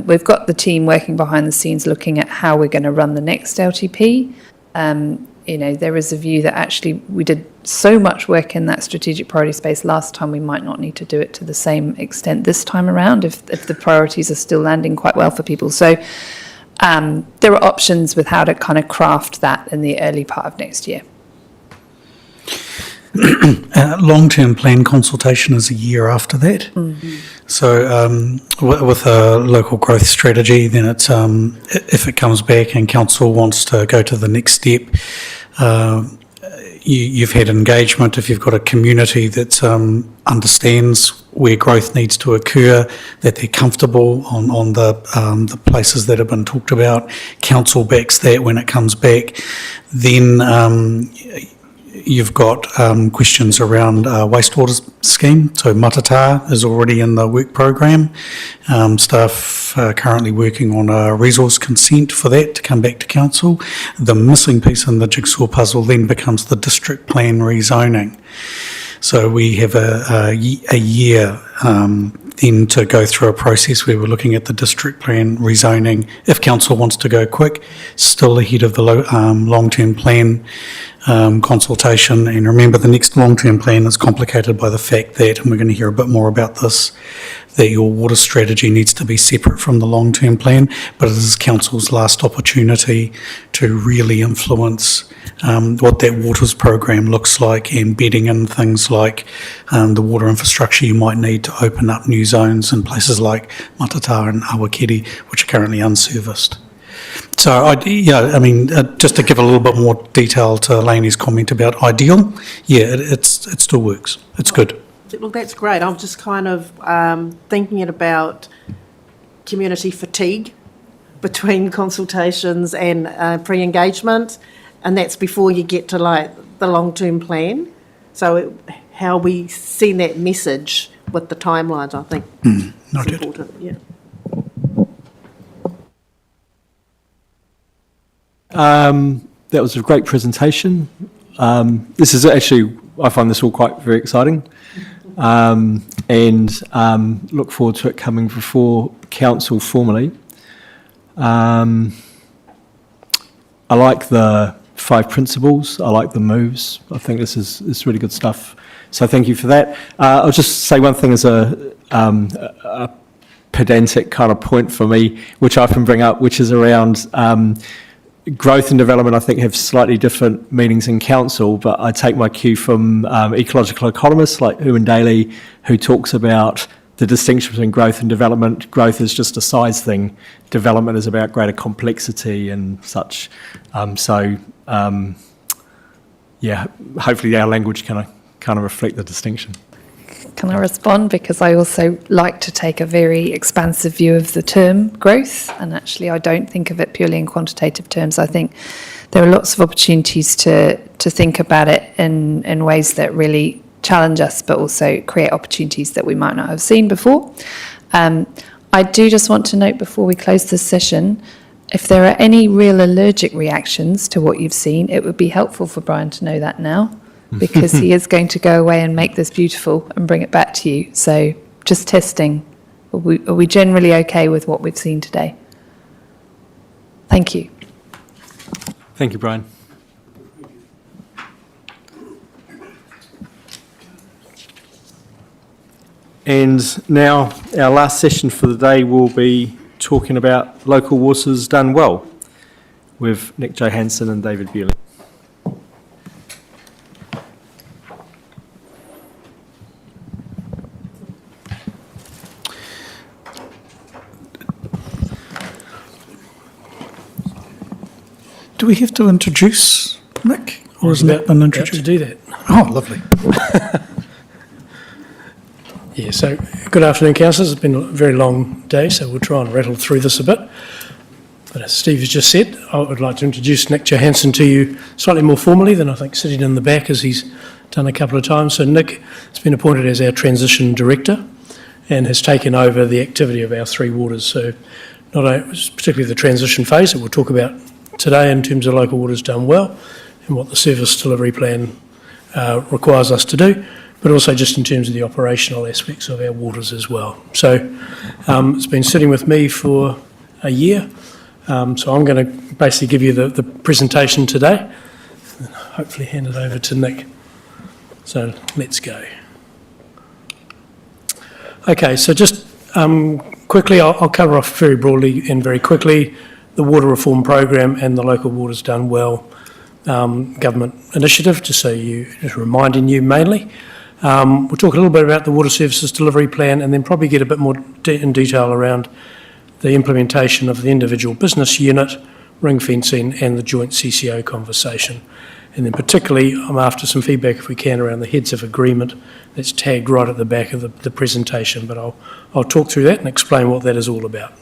we've got the team working behind the scenes looking at how we're going to run the next LTP. There is a view that actually we did so much work in that strategic priority space last time, we might not need to do it to the same extent this time around if the priorities are still landing quite well for people. So there are options with how to kind of craft that in the early part of next year. Long-term plan consultation is a year after that. Mm-hmm. So with a local growth strategy, then it's if it comes back and council wants to go to the next step, you've had engagement. If you've got a community that understands where growth needs to occur, that they're comfortable on the places that have been talked about, council backs that when it comes back, then you've got questions around wastewater scheme. So Matata is already in the work program. Staff are currently working on a resource consent for that to come back to council. The missing piece in the jigsaw puzzle then becomes the district plan rezoning. So we have a year then to go through a process where we're looking at the district plan rezoning. If council wants to go quick, still ahead of the long-term plan consultation. And remember, the next long-term plan is complicated by the fact that, and we're going to hear a bit more about this, that your water strategy needs to be separate from the long-term plan, but it is council's last opportunity to really influence what that waters program looks like, and bedding in things like the water infrastructure you might need to open up new zones in places like Matata and Awakiri, which are currently unserviced. So, just to give a little bit more detail to Lainey's comment about ideal, it still works. It's good. Look, that's great. I'm just kind of thinking about community fatigue between consultations and pre-engagement, and that's before you get to like the long-term plan. So how we send that message with the timelines, I think, is Noted. important. Yeah. That was a great presentation. This is actually, I find this all quite very exciting, and look forward to it coming before council formally. I like the 5 principles. I like the moves. I think this is really good stuff. So thank you for that. I'll just say one thing as a pedantic kind of point for me, which I often bring up, which is around growth and development. I think have slightly different meanings in council, but I take my cue from ecological economists like Ewan Daly, who talks about the distinction between growth and development. Growth is just a size thing. Development is about greater complexity and such. Hopefully our language can kind of reflect the distinction. Can I respond? Because I also like to take a very expansive view of the term growth, and actually I don't think of it purely in quantitative terms. I think there are lots of opportunities to think about it in ways that really challenge us, but also create opportunities that we might not have seen before. I do just want to note before we close this session, if there are any real allergic reactions to what you've seen, it would be helpful for Brian to know that now, because he is going to go away and make this beautiful and bring it back to you. So just testing, are we generally okay with what we've seen today? Thank you. Thank you, Brian. And now our last session for the day will be talking about local waters done well with Nick Johansson and David Bewley. Do we have to introduce Nick, or has Nick been introduced? To do that. Oh, lovely. Yeah, so good afternoon, councillors. It's been a very long day, so we'll try and rattle through this a bit. But as Steve has just said, I would like to introduce Nick Johansson to you slightly more formally than I think sitting in the back, as he's done a couple of times. So Nick has been appointed as our Transition Director and has taken over the activity of our 3 waters. So not only, particularly the transition phase that we'll talk about today in terms of local waters done well and what the service delivery plan requires us to do, but also just in terms of the operational aspects of our waters as well. So it's been sitting with me for a year, so I'm going to basically give you the presentation today and hopefully hand it over to Nick. So let's go. Okay, so just quickly, I'll cover off very broadly and very quickly the water reform program and the local waters done well government initiative, just reminding you mainly. We'll talk a little bit about the water services delivery plan and then probably get a bit more in detail around the implementation of the individual business unit, ring fencing and the joint CCO conversation. And then particularly I'm after some feedback if we can around the heads of agreement that's tagged right at the back of the presentation, but I'll talk through that and explain what that is all about.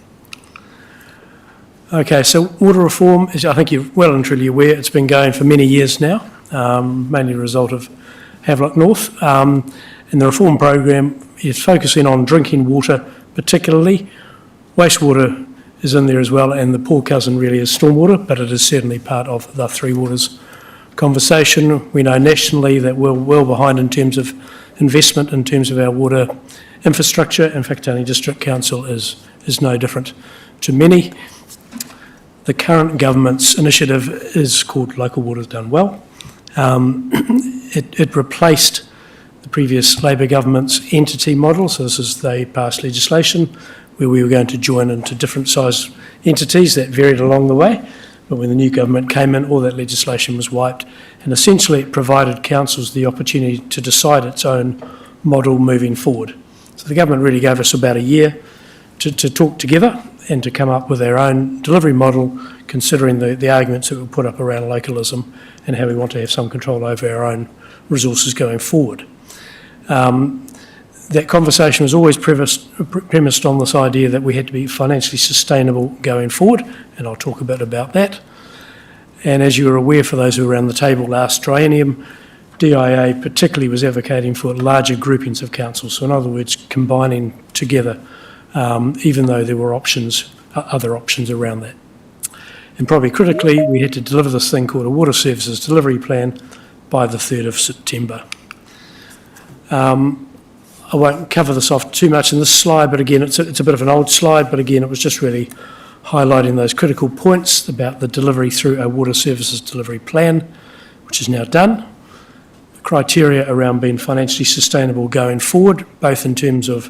Okay, so water reform, as I think you're well and truly aware, it's been going for many years now, mainly a result of Havelock North. And the reform program is focusing on drinking water particularly. Wastewater is in there as well, and the poor cousin really is stormwater, but it is certainly part of the 3 waters conversation. We know nationally that we're well behind in terms of investment, in terms of our water infrastructure. In fact, Whakatane District Council is no different to many. The current government's initiative is called Local Waters Done Well. It replaced the previous Labor government's entity model, so this is they passed legislation where we were going to join into different size entities that varied along the way, but when the new government came in, all that legislation was wiped, and essentially it provided councils the opportunity to decide its own model moving forward. So the government really gave us about a year to talk together and to come up with our own delivery model, considering the arguments that we put up around localism and how we want to have some control over our own resources going forward. That conversation was always premised on this idea that we had to be financially sustainable going forward, and I'll talk a bit about that. And as you are aware, for those who were around the table last triennium, DIA particularly was advocating for larger groupings of councils, so in other words, combining together, even though there were other options around that. And probably critically, we had to deliver this thing called a Water Services Delivery Plan by the 3rd of September. I won't cover this off too much in this slide, but again, it's a bit of an old slide, but again, it was just really highlighting those critical points about the delivery through our Water Services Delivery Plan, which is now done. The criteria around being financially sustainable going forward, both in terms of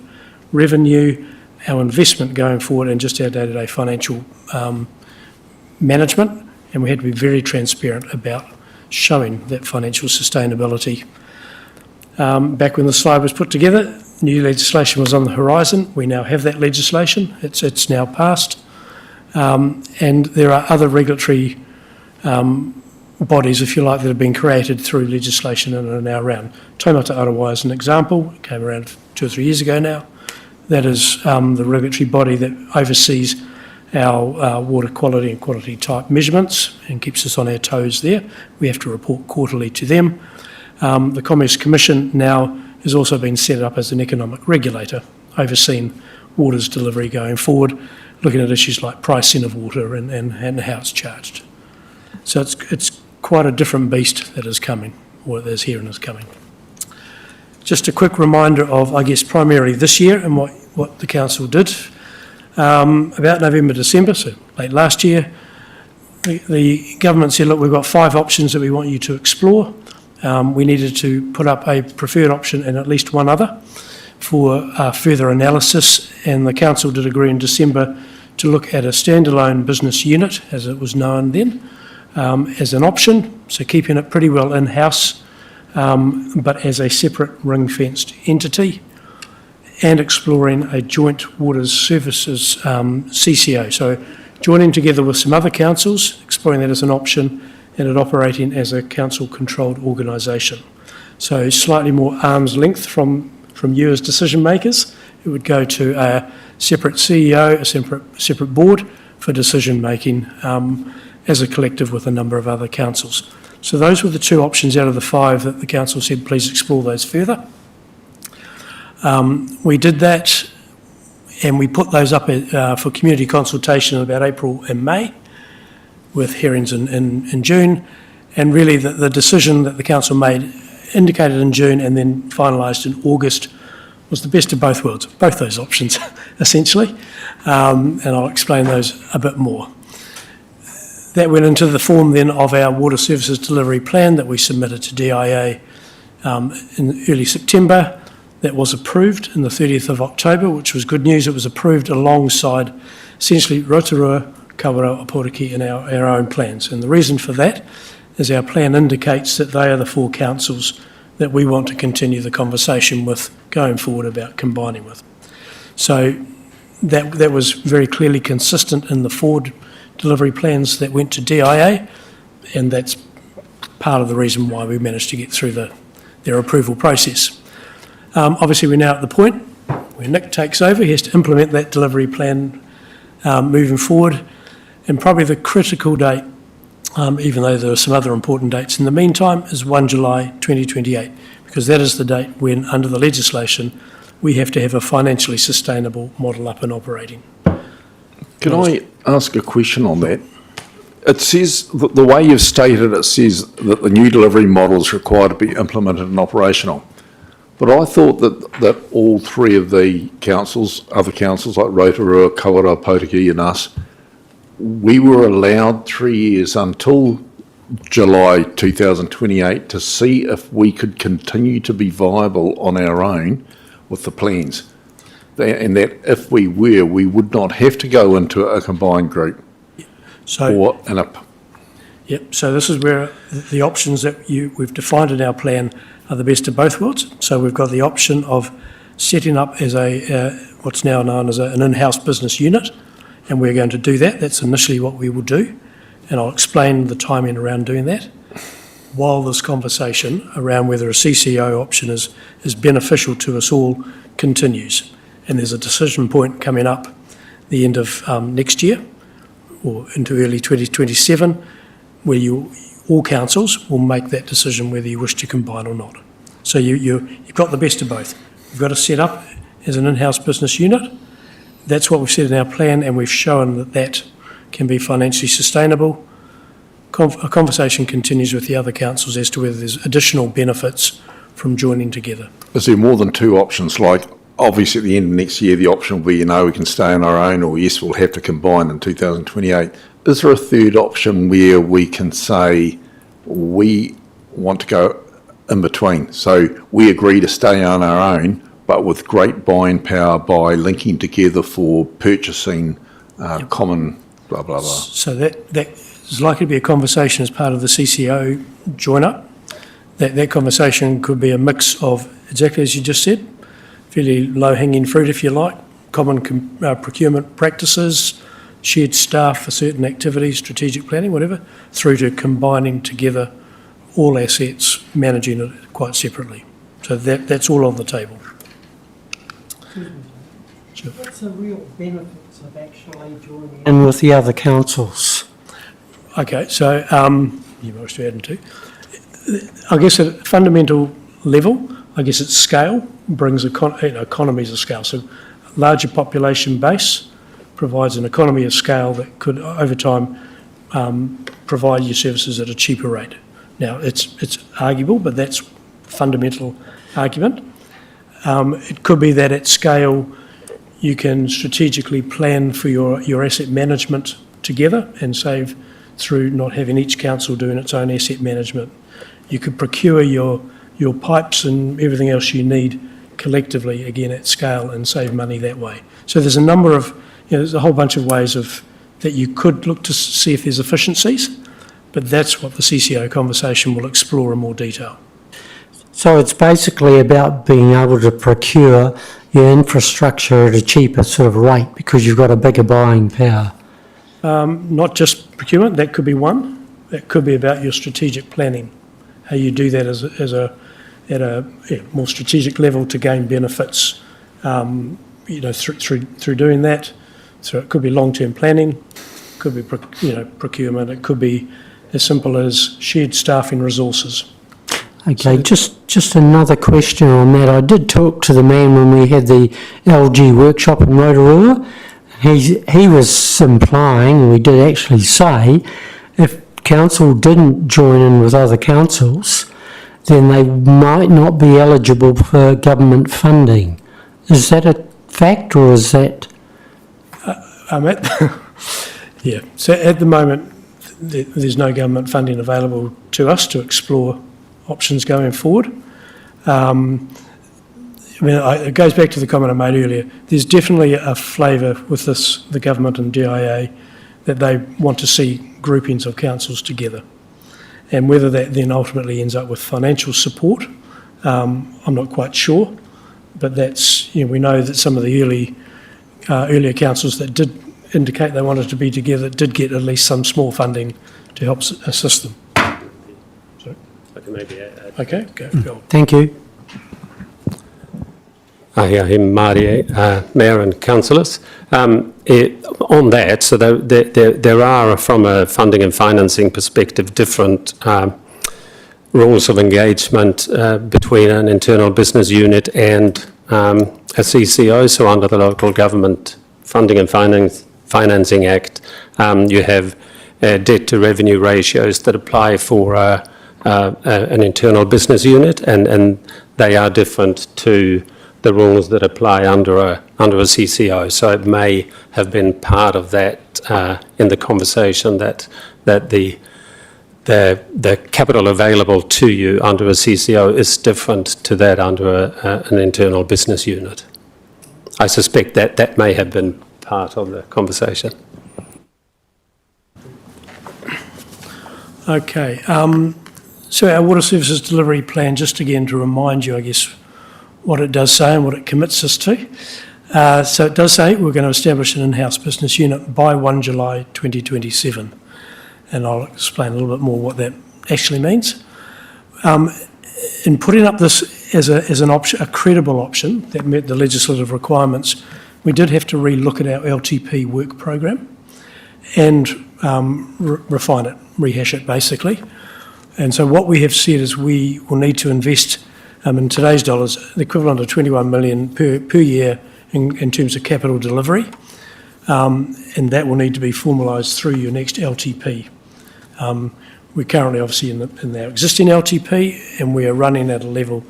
revenue, our investment going forward, and just our day-to-day financial management. And we had to be very transparent about showing that financial sustainability. Back when the slide was put together, new legislation was on the horizon. We now have that legislation. It's now passed. And there are other regulatory bodies, if you like, that have been created through legislation and are now around. Taumata Arawai is an example. It came around 2 or 3 years ago now. That is the regulatory body that oversees our water quality and quality type measurements and keeps us on our toes there. We have to report quarterly to them. The Commerce Commission now has also been set up as an economic regulator, overseeing water's delivery going forward, looking at issues like pricing of water and how it's charged. So it's quite a different beast that is coming, or that is here and is coming. Just a quick reminder of, I guess, primarily this year and what the council did. About November, December, so late last year, the government said, look, we've got 5 options that we want you to explore. We needed to put up a preferred option and at least one other for further analysis, and the council did agree in December to look at a standalone business unit, as it was known then, as an option, so keeping it pretty well in-house, but as a separate ring-fenced entity, and exploring a joint water services CCO, so joining together with some other councils, exploring that as an option, and it operating as a council-controlled organisation. So slightly more arm's length from you as decision makers. It would go to a separate CEO, a separate board for decision making as a collective with a number of other councils. So those were the 2 options out of the 5 that the council said, please explore those further. We did that, and we put those up for community consultation in about April and May, with hearings in June, and really the decision that the council made, indicated in June and then finalised in August, was the best of both worlds, both those options, essentially, and I'll explain those a bit more. That went into the form then of our Water Services Delivery Plan that we submitted to DIA in early September. That was approved on the 30th of October, which was good news. It was approved alongside essentially Rotorua, Kawerau, Aporiki and our own plans. And the reason for that is our plan indicates that they are the 4 councils that we want to continue the conversation with going forward about combining with. So that was very clearly consistent in the 4 delivery plans that went to DIA, and that's part of the reason why we managed to get through their approval process. Obviously, we're now at the point where Nick takes over. He has to implement that delivery plan moving forward. And probably the critical date, even though there are some other important dates in the meantime, is 1 July 2028, because that is the date when, under the legislation, we have to have a financially sustainable model up and operating. Can I ask a question on that? It says, the way you've stated it says that the new delivery model is required to be implemented and operational. But I thought that all 3 of the councils, other councils like Rotorua, Kawerau, Potiki and us, we were allowed 3 years until July 2028 to see if we could continue to be viable on our own with the plans. And that if we were, we would not have to go into a combined group. So this is where the options that we've defined in our plan are the best of both worlds. So we've got the option of setting up as what's now known as an in-house business unit, and we're going to do that. That's initially what we will do, and I'll explain the timing around doing that, while this conversation around whether a CCO option is beneficial to us all continues. And there's a decision point coming up the end of next year, or into early 2027, where all councils will make that decision whether you wish to combine or not. So you've got the best of both. You've got to set up as an in-house business unit. That's what we've said in our plan, and we've shown that that can be financially sustainable. A conversation continues with the other councils as to whether there's additional benefits from joining together. Is there more than two options? Like, obviously at the end of next year, the option will be, we can stay on our own, or yes, we'll have to combine in 2028. Is there a third option where we can say we want to go in between? So we agree to stay on our own, but with great buying power by linking together for purchasing common blah, blah, blah. So that is likely to be a conversation as part of the CCO join-up. That conversation could be a mix of, exactly as you just said, fairly low-hanging fruit, if you like, common procurement practices, shared staff for certain activities, strategic planning, whatever, through to combining together all assets, managing it quite separately. So that's all on the table. Sure. What's the real benefits of actually joining in with the other councils? Okay, so you might to add in too. I guess at a fundamental level, I guess its scale brings economies of scale. So larger population base provides an economy of scale that could, over time, provide you services at a cheaper rate. Now, it's arguable, but that's fundamental argument. It could be that at scale you can strategically plan for your asset management together and save through not having each council doing its own asset management. You could procure your pipes and everything else you need collectively, again at scale, and save money that way. So there's a number of, there's a whole bunch of ways that you could look to see if there's efficiencies, but that's what the CCO conversation will explore in more detail. So it's basically about being able to procure your infrastructure at a cheaper sort of rate because you've got a bigger buying power. Not just procurement, that could be one. That could be about your strategic planning, how you do that at a more strategic level to gain benefits, through doing that. So it could be long-term planning, could be procurement. It could be as simple as shared staffing resources. Okay, just another question on that. I did talk to the man when we had the LG workshop in Rotorua. He was implying, we did actually say, if council didn't join in with other councils, then they might not be eligible for government funding. Is that a fact, or is that? Yeah, so at the moment, there's no government funding available to us to explore options going forward. It goes back to the comment I made earlier. There's definitely a flavour with the government and DIA that they want to see groupings of councils together. And whether that then ultimately ends up with financial support, I'm not quite sure. But that's, we know that some of the earlier councils that did indicate they wanted to be together did get at least some small funding to help assist them. Sorry? I can maybe add. Okay, go. Thank you. Mayor and councillors. On that, so there are, from a funding and financing perspective, different rules of engagement between an internal business unit and a CCO. So under the Local Government Funding and Financing Act, you have debt to revenue ratios that apply for an internal business unit, and they are different to the rules that apply under a CCO. So it may have been part of that in the conversation that the capital available to you under a CCO is different to that under an internal business unit. I suspect that may have been part of the conversation. Okay, so our water services delivery plan, just again to remind you, I guess, what it does say and what it commits us to. So it does say we're going to establish an in-house business unit by 1 July 2027. And I'll explain a little bit more what that actually means. In putting up this as an option, a credible option that met the legislative requirements, we did have to re-look at our LTP work program and refine it, rehash it basically. And so what we have said is we will need to invest in today's dollars the equivalent of 21 million per year in terms of capital delivery, and that will need to be formalised through your next LTP. We're currently obviously in our existing LTP, and we are running at a level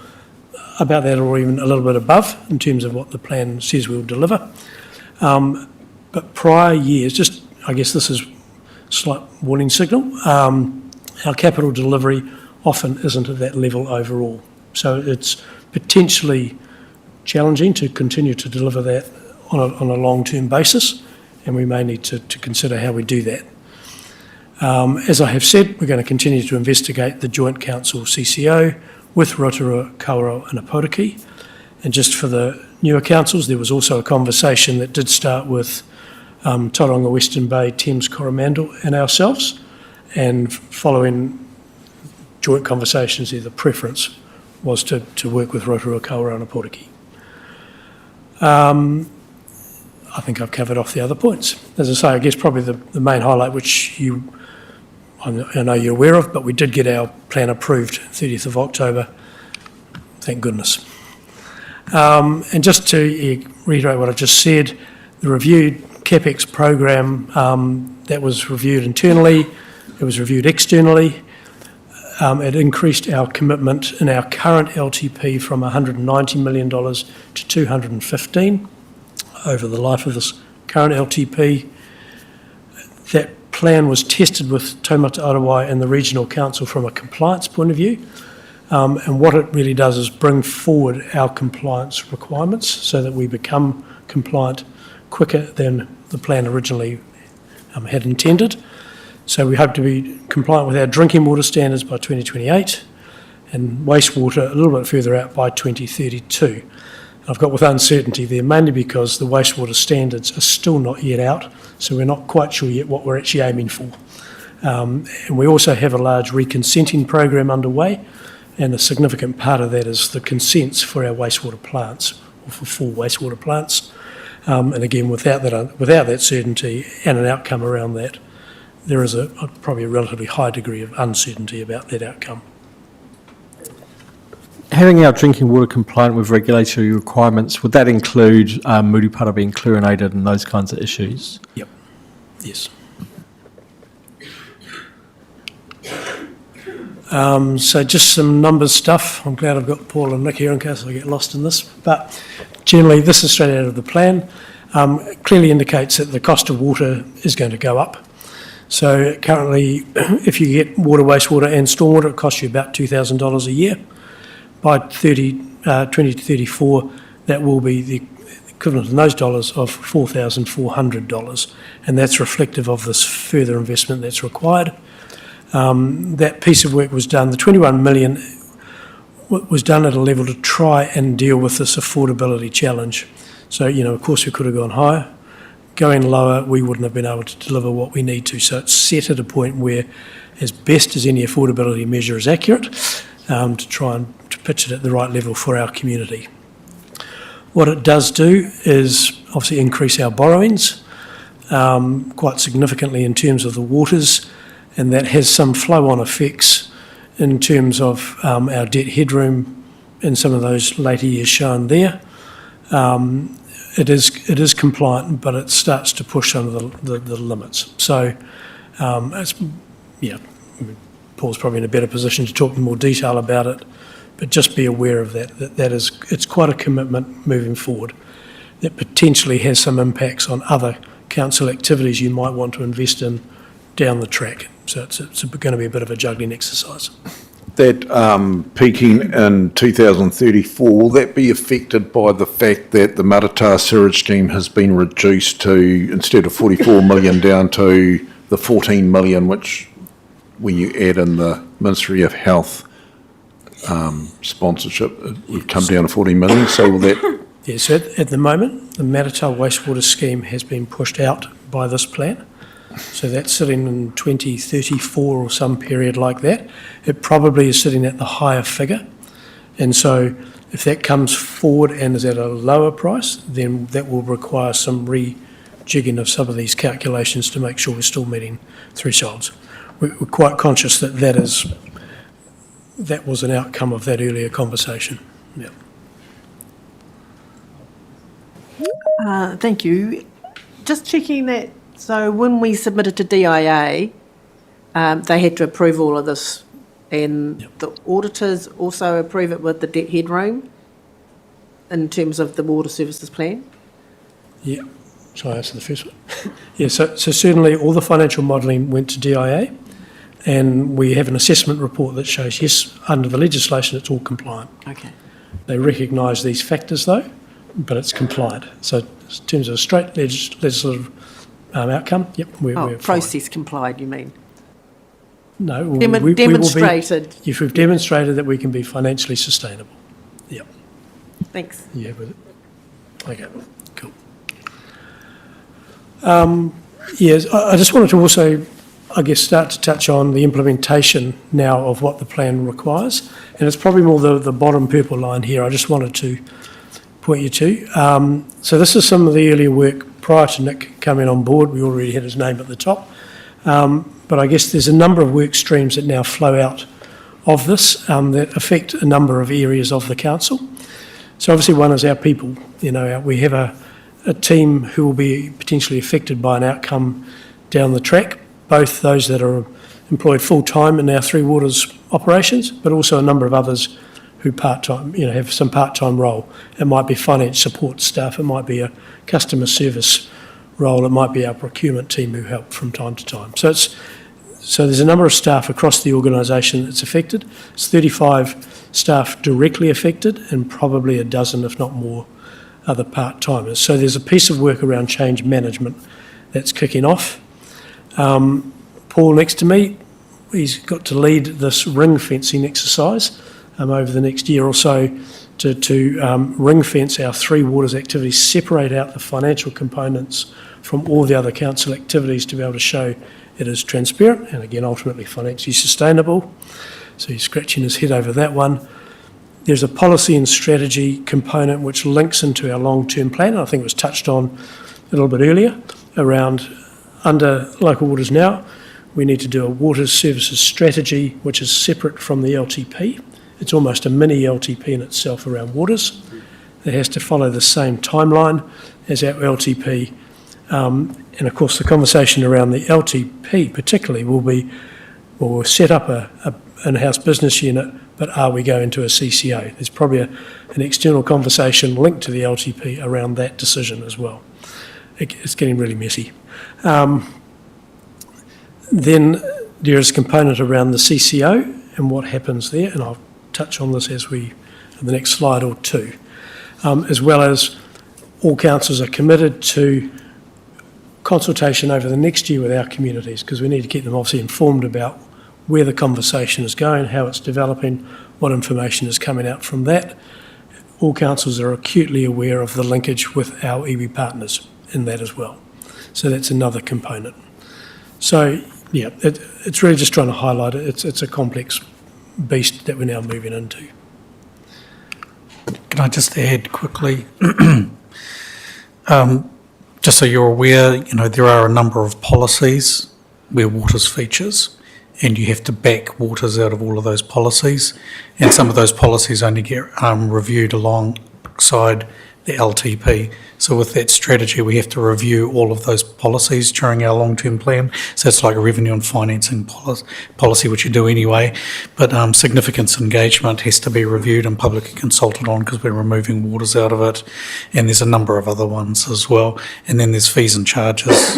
about that or even a little bit above in terms of what the plan says we'll deliver. But prior years, just I guess this is a slight warning signal, our capital delivery often isn't at that level overall. So it's potentially challenging to continue to deliver that on a long-term basis, and we may need to consider how we do that. As I have said, we're going to continue to investigate the Joint Council CCO with Rotorua, Kawerau and Apotiki. And just for the newer councils, there was also a conversation that did start with Tauranga Western Bay, Thames Coromandel and ourselves. And following joint conversations, the preference was to work with Rotorua, Kawerau and Apotiki. I think I've covered off the other points. As I say, I guess probably the main highlight, which I know you're aware of, but we did get our plan approved 30th of October. Thank goodness. And just to reiterate what I just said, the reviewed CapEx program that was reviewed internally, it was reviewed externally. It increased our commitment in our current LTP from $190 million to 215 over the life of this current LTP. That plan was tested with Taumata Arawai and the Regional Council from a compliance point of view. And what it really does is bring forward our compliance requirements so that we become compliant quicker than the plan originally had intended. So we hope to be compliant with our drinking water standards by 2028 and wastewater a little bit further out by 2032. I've got with uncertainty there, mainly because the wastewater standards are still not yet out, so we're not quite sure yet what we're actually aiming for. And we also have a large reconsenting program underway, and a significant part of that is the consents for our wastewater plants, or for full wastewater plants. And again, without that certainty and an outcome around that, there is probably a relatively high degree of uncertainty about that outcome. Having our drinking water compliant with regulatory requirements, would that include Murupara being chlorinated and those kinds of issues? Yep. Yes. So just some numbers stuff. I'm glad I've got Paul and Nick here in case I get lost in this. But generally, this is straight out of the plan. It clearly indicates that the cost of water is going to go up. So currently, if you get water, wastewater and stormwater, it costs you about $2,000 a year. By 2034, that will be the equivalent in those dollars of $4,400, and that's reflective of this further investment that's required. That piece of work was done, the 21 million was done at a level to try and deal with this affordability challenge. So, of course we could have gone higher. Going lower, we wouldn't have been able to deliver what we need to. So it's set at a point where, as best as any affordability measure is accurate, to try and to pitch it at the right level for our community. What it does do is obviously increase our borrowings quite significantly in terms of the waters, and that has some flow-on effects in terms of our debt headroom in some of those later years shown there. It is compliant, but it starts to push some of the limits. So, Paul's probably in a better position to talk in more detail about it, but just be aware of that. It's quite a commitment moving forward that potentially has some impacts on other council activities you might want to invest in down the track. So it's going to be a bit of a juggling exercise. That peaking in 2034, will that be affected by the fact that the Maratā sewage scheme has been reduced to, instead of 44 million, down to the 14 million, which when you add in the Ministry of Health sponsorship, it would come down to 14 million. So will that Yeah, so at the moment, the Matata wastewater scheme has been pushed out by this plan. So that's sitting in 2034 or some period like that. It probably is sitting at the higher figure. And so if that comes forward and is at a lower price, then that will require some rejigging of some of these calculations to make sure we're still meeting thresholds. We're quite conscious that that was an outcome of that earlier conversation. Yeah. Thank you. Just checking that, so when we submitted to DIA, they had to approve all of this, and the auditors also approve it with the debt headroom in terms of the water services plan? Yeah. Shall I answer the first one? Yeah, so certainly all the financial modelling went to DIA, and we have an assessment report that shows, yes, under the legislation, it's all compliant. Okay. They recognise these factors though, but it's compliant. So in terms of a straight legislative outcome, yep, we're fine. Process complied, you mean? No, we Demonstrated. will be, if we've demonstrated that we can be financially sustainable. Yep. Thanks. Yeah, with it. Okay, cool. Yes, I just wanted to also, I guess, start to touch on the implementation now of what the plan requires. And it's probably more the bottom purple line here I just wanted to point you to. So this is some of the earlier work prior to Nick coming on board. We already had his name at the top. But I guess there's a number of work streams that now flow out of this that affect a number of areas of the council. So obviously one is our people. You know, we have a team who will be potentially affected by an outcome down the track, both those that are employed full-time in our Three Waters operations, but also a number of others who part-time, you know, have some part-time role. It might be finance support staff, it might be a customer service role, it might be our procurement team who help from time to time. So there's a number of staff across the organisation that's affected. It's 35 staff directly affected and probably a dozen, if not more, other part-timers. So there's a piece of work around change management that's kicking off. Paul next to me, he's got to lead this ring fencing exercise over the next year or so to ring fence our Three Waters activities, separate out the financial components from all the other council activities to be able to show it is transparent and again ultimately financially sustainable. So he's scratching his head over that one. There's a policy and strategy component which links into our long-term plan, and I think it was touched on a little bit earlier, around under local waters now, we need to do a water services strategy which is separate from the LTP. It's almost a mini LTP in itself around waters. It has to follow the same timeline as our LTP. And of course the conversation around the LTP particularly will be, well, we'll set up an in-house business unit, but are we going to a CCO? There's probably an external conversation linked to the LTP around that decision as well. It's getting really messy. Then there is a component around the CCO and what happens there, and I'll touch on this as we, in the next slide or two, as well as all councils are committed to consultation over the next year with our communities, because we need to keep them obviously informed about where the conversation is going, how it's developing, what information is coming out from that. All councils are acutely aware of the linkage with our iwi partners in that as well. So that's another component. So yeah, it's really just trying to highlight it. It's a complex beast that we're now moving into. Can I just add quickly? Just so you're aware, you know, there are a number of policies where waters features, and you have to back waters out of all of those policies, and some of those policies only get reviewed alongside the LTP. So with that strategy, we have to review all of those policies during our long-term plan. So it's like a revenue and financing policy, which you do anyway. But significance engagement has to be reviewed and publicly consulted on because we're removing waters out of it. And there's a number of other ones as well. And then there's fees and charges.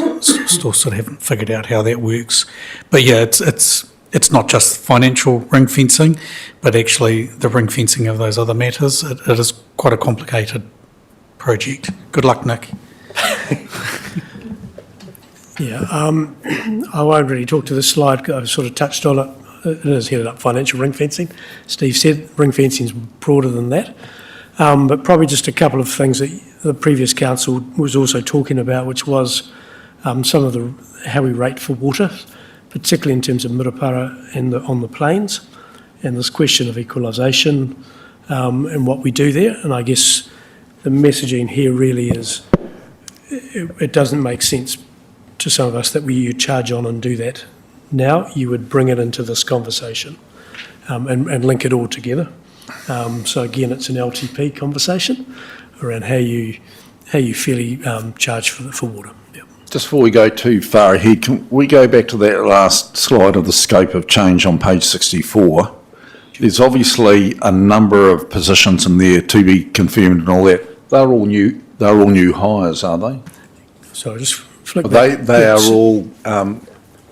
Still sort of haven't figured out how that works. But yeah, it's not just financial ring fencing, but actually the ring fencing of those other matters. It is quite a complicated project. Good luck, Nick. Yeah, I won't really talk to this slide. I've sort of touched on it. It is headed up financial ring fencing. Steve said ring fencing is broader than that. But probably just a couple of things that the previous council was also talking about, which was some of how we rate for water, particularly in terms of Mirapara and on the plains, and this question of equalisation and what we do there. And I guess the messaging here really is it doesn't make sense to some of us that you charge on and do that now. You would bring it into this conversation and link it all together. So again, it's an LTP conversation around how you fairly charge for water. Yep. Just before we go too far ahead, can we go back to that last slide of the scope of change on page 64? There's obviously a number of positions in there to be confirmed and all that. They're all new hires, are they? So just flick They back. are Yes. all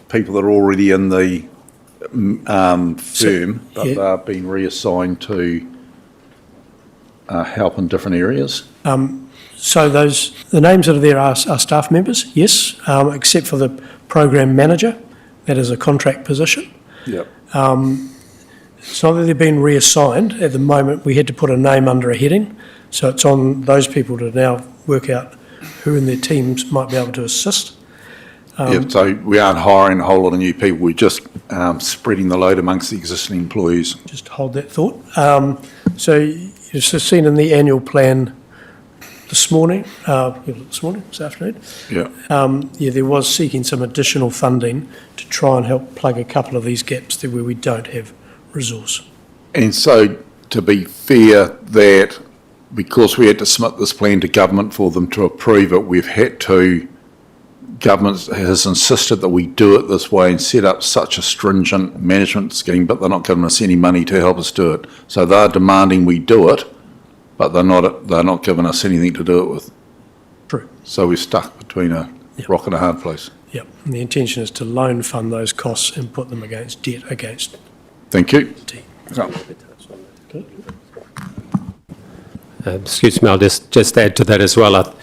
people that are already in the firm, but yeah. they're being reassigned to help in different areas. So the names that are there are staff members, yes, except for the program manager. That is a contract position. Yep. It's not that they're being reassigned. At the moment, we had to put a name under a heading. So it's on those people to now work out who in their teams might be able to assist. So we aren't hiring a whole lot of new people. We're just spreading the load amongst the existing employees. Just hold that thought. So you've seen in the annual plan this afternoon, Yeah. there was seeking some additional funding to try and help plug a couple of these gaps there where we don't have resource. And so, to be fair, that because we had to submit this plan to government for them to approve it, government has insisted that we do it this way and set up such a stringent management scheme, but they're not giving us any money to help us do it. So they're demanding we do it, but they're not giving us anything to do it with. True. So we're stuck between a rock and a hard place. Yep. And the intention is to loan fund those costs and put them against debt against Thank you. T. Excuse me, I'll just add to that as well.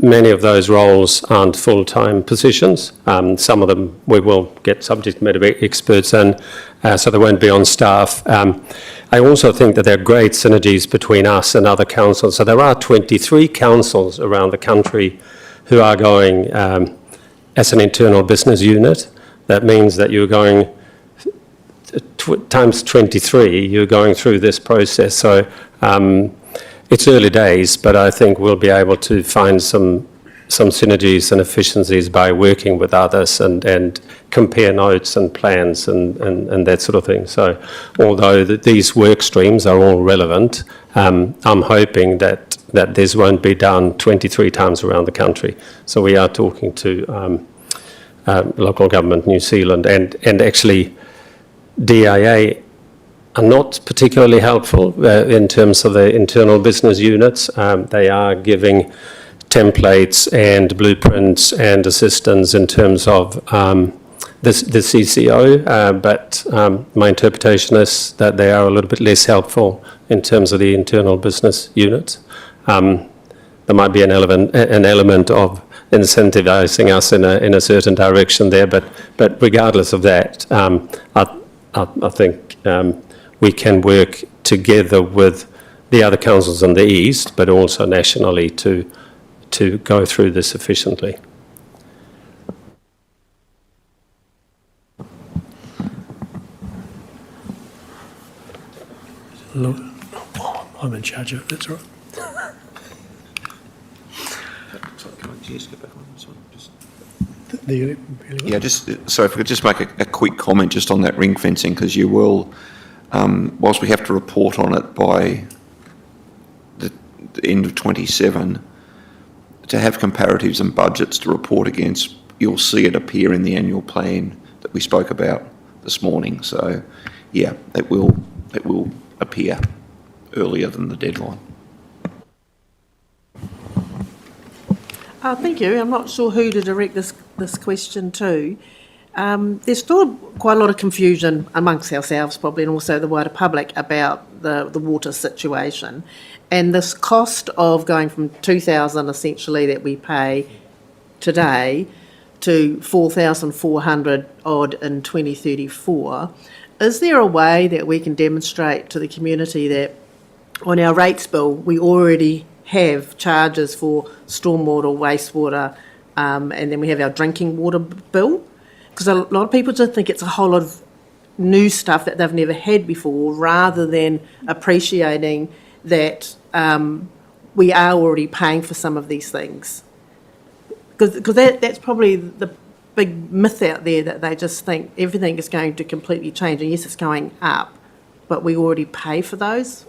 Many of those roles aren't full-time positions. Some of them we will get subject matter experts in, so they won't be on staff. I also think that there are great synergies between us and other councils. So there are 23 councils around the country who are going as an internal business unit. That means that you're going times 23, you're going through this process. So it's early days, but I think we'll be able to find some synergies and efficiencies by working with others and compare notes and plans and that sort of thing. So although these work streams are all relevant, I'm hoping that this won't be done 23 times around the country. So we are talking to local government New Zealand and actually DIA are not particularly helpful in terms of the internal business units. They are giving templates and blueprints and assistance in terms of the CCO, but my interpretation is that they are a little bit less helpful in terms of the internal business units. There might be an element of incentivizing us in a certain direction there, but regardless of that, I think we can work together with the other councils in the east, but also nationally to go through this efficiently. Look, I'm in charge of it, that's all right. Yeah, so if we could just make a quick comment just on that ring fencing, because you will, whilst we have to report on it by the end of 27, to have comparatives and budgets to report against, you'll see it appear in the annual plan that we spoke about this morning. So, yeah, it will appear earlier than the deadline. Thank you. I'm not sure who to direct this question to. There's still quite a lot of confusion amongst ourselves probably and also the wider public about the water situation and this cost of going from 2,000 essentially that we pay today to 4,400 odd in 2034. Is there a way that we can demonstrate to the community that on our rates bill, we already have charges for stormwater, wastewater, and then we have our drinking water bill. Because a lot of people just think it's a whole lot of new stuff that they've never had before, rather than appreciating that we are already paying for some of these things. Because that's probably the big myth out there, that they just think everything is going to completely change. And yes, it's going up, but we already pay for those.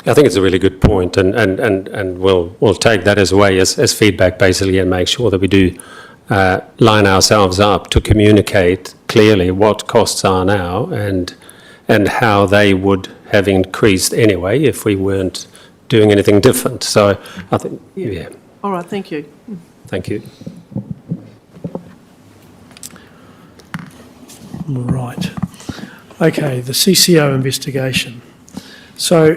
I think it's a really good point, and we'll take that as away as feedback basically, and make sure that we do line ourselves up to communicate clearly what costs are now and how they would have increased anyway if we weren't doing anything different. So I think, yeah. All right, thank you. Thank you. Right. Okay, the CCO investigation. So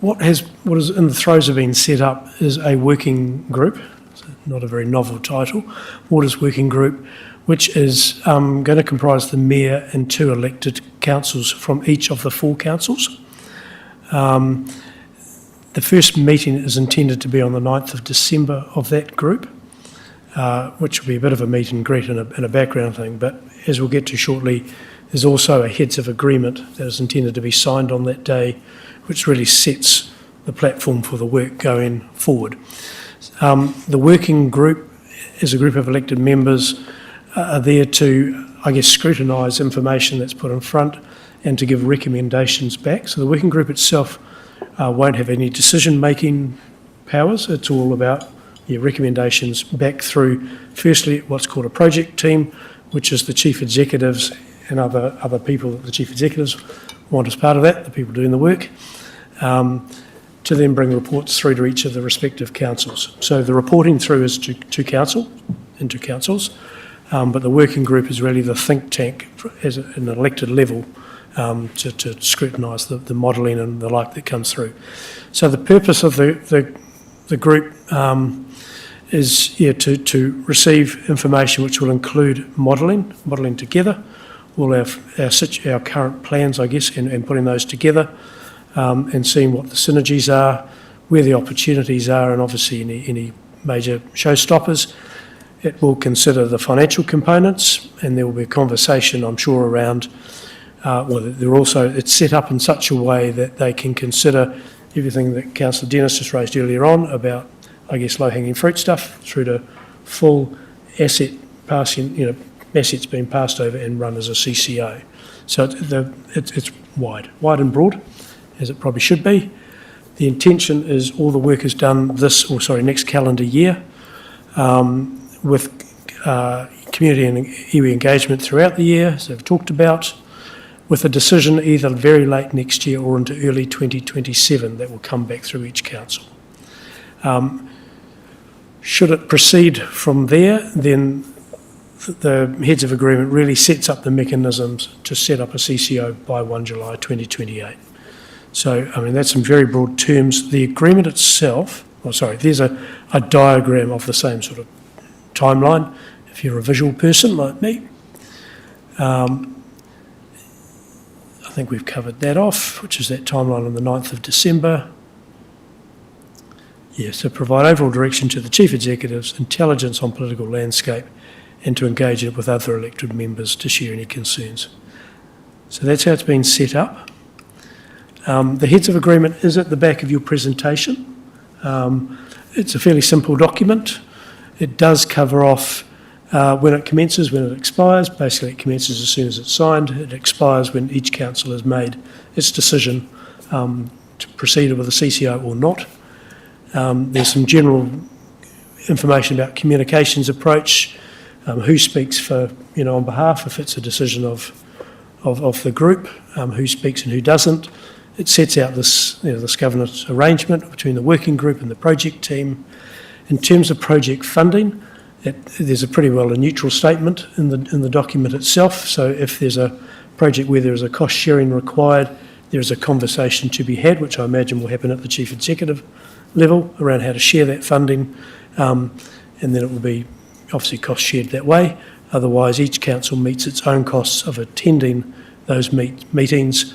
what is in the throes of being set up is a working group, so not a very novel title, Waters Working Group, which is going to comprise the mayor and 2 elected councils from each of the 4 councils. The first meeting is intended to be on the 9th of December of that group, which will be a bit of a meet and greet and a background thing, but as we'll get to shortly, there's also a heads of agreement that is intended to be signed on that day, which really sets the platform for the work going forward. The working group is a group of elected members are there to, I guess, scrutinise information that's put in front and to give recommendations back. So the working group itself won't have any decision-making powers. It's all about recommendations back through, firstly, what's called a project team, which is the chief executives and other people that the chief executives want as part of that, the people doing the work, to then bring reports through to each of the respective councils. So the reporting through is to councils, but the working group is really the think tank as an elected level to scrutinise the modelling and the like that comes through. So the purpose of the group is to receive information which will include modelling together, all our current plans, I guess, and putting those together and seeing what the synergies are, where the opportunities are, and obviously any major showstoppers. It will consider the financial components, and there will be a conversation, I'm sure, around, it's set up in such a way that they can consider everything that Councillor Dennis just raised earlier on about, I guess, low-hanging fruit stuff through to full asset passing, assets being passed over and run as a CCO. So it's wide and broad, as it probably should be. The intention is all the work is done next calendar year, with community and iwi engagement throughout the year, as I've talked about, with a decision either very late next year or into early 2027 that will come back through each council. Should it proceed from there, then the heads of agreement really sets up the mechanisms to set up a CCO by 1 July 2028. So, that's in very broad terms. The agreement itself, there's a diagram of the same sort of timeline, if you're a visual person like me. I think we've covered that off, which is that timeline on the 9th of December. So provide overall direction to the chief executives, intelligence on political landscape, and to engage it with other elected members to share any concerns. So that's how it's been set up. The heads of agreement is at the back of your presentation. It's a fairly simple document. It does cover off when it commences, when it expires. Basically, it commences as soon as it's signed. It expires when each council has made its decision to proceed with a CCO or not. There's some general information about communications approach, who speaks for, on behalf, if it's a decision of the group, who speaks and who doesn't. It sets out this governance arrangement between the working group and the project team. In terms of project funding, there's a pretty well a neutral statement in the document itself. So if there's a project where there is a cost sharing required, there is a conversation to be had, which I imagine will happen at the chief executive level around how to share that funding, and then it will be obviously cost shared that way. Otherwise, each council meets its own costs of attending those meetings.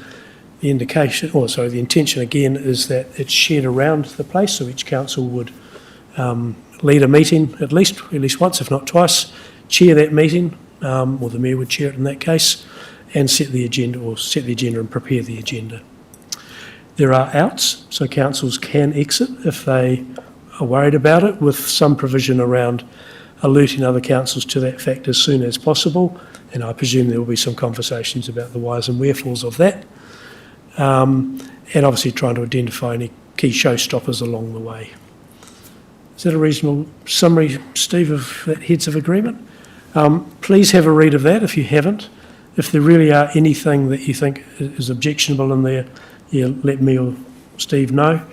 The intention again is that it's shared around the place, so each council would lead a meeting at least once, if not twice, chair that meeting, or the mayor would chair it in that case, and set the agenda and prepare the agenda. There are outs, so councils can exit if they are worried about it, with some provision around alerting other councils to that fact as soon as possible, and I presume there will be some conversations about the whys and wherefores of that, and obviously trying to identify any key showstoppers along the way. Is that a reasonable summary, Steve, of that heads of agreement? Please have a read of that if you haven't. If there really are anything that you think is objectionable in there, let me or Steve know.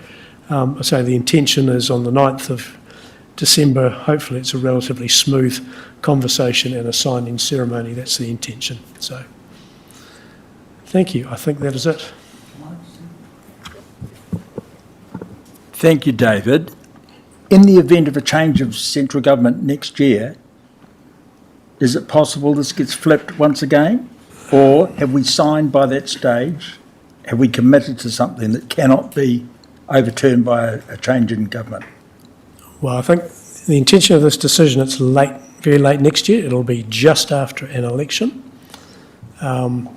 I say the intention is on the 9th of December. Hopefully it's a relatively smooth conversation and a signing ceremony. That's the intention. So, thank you. I think that is it. Thank you, David. In the event of a change of central government next year, is it possible this gets flipped once again? Or have we signed by that stage? Have we committed to something that cannot be overturned by a change in government? Well, I think the intention of this decision, it's late, very late next year. It'll be just after an election. I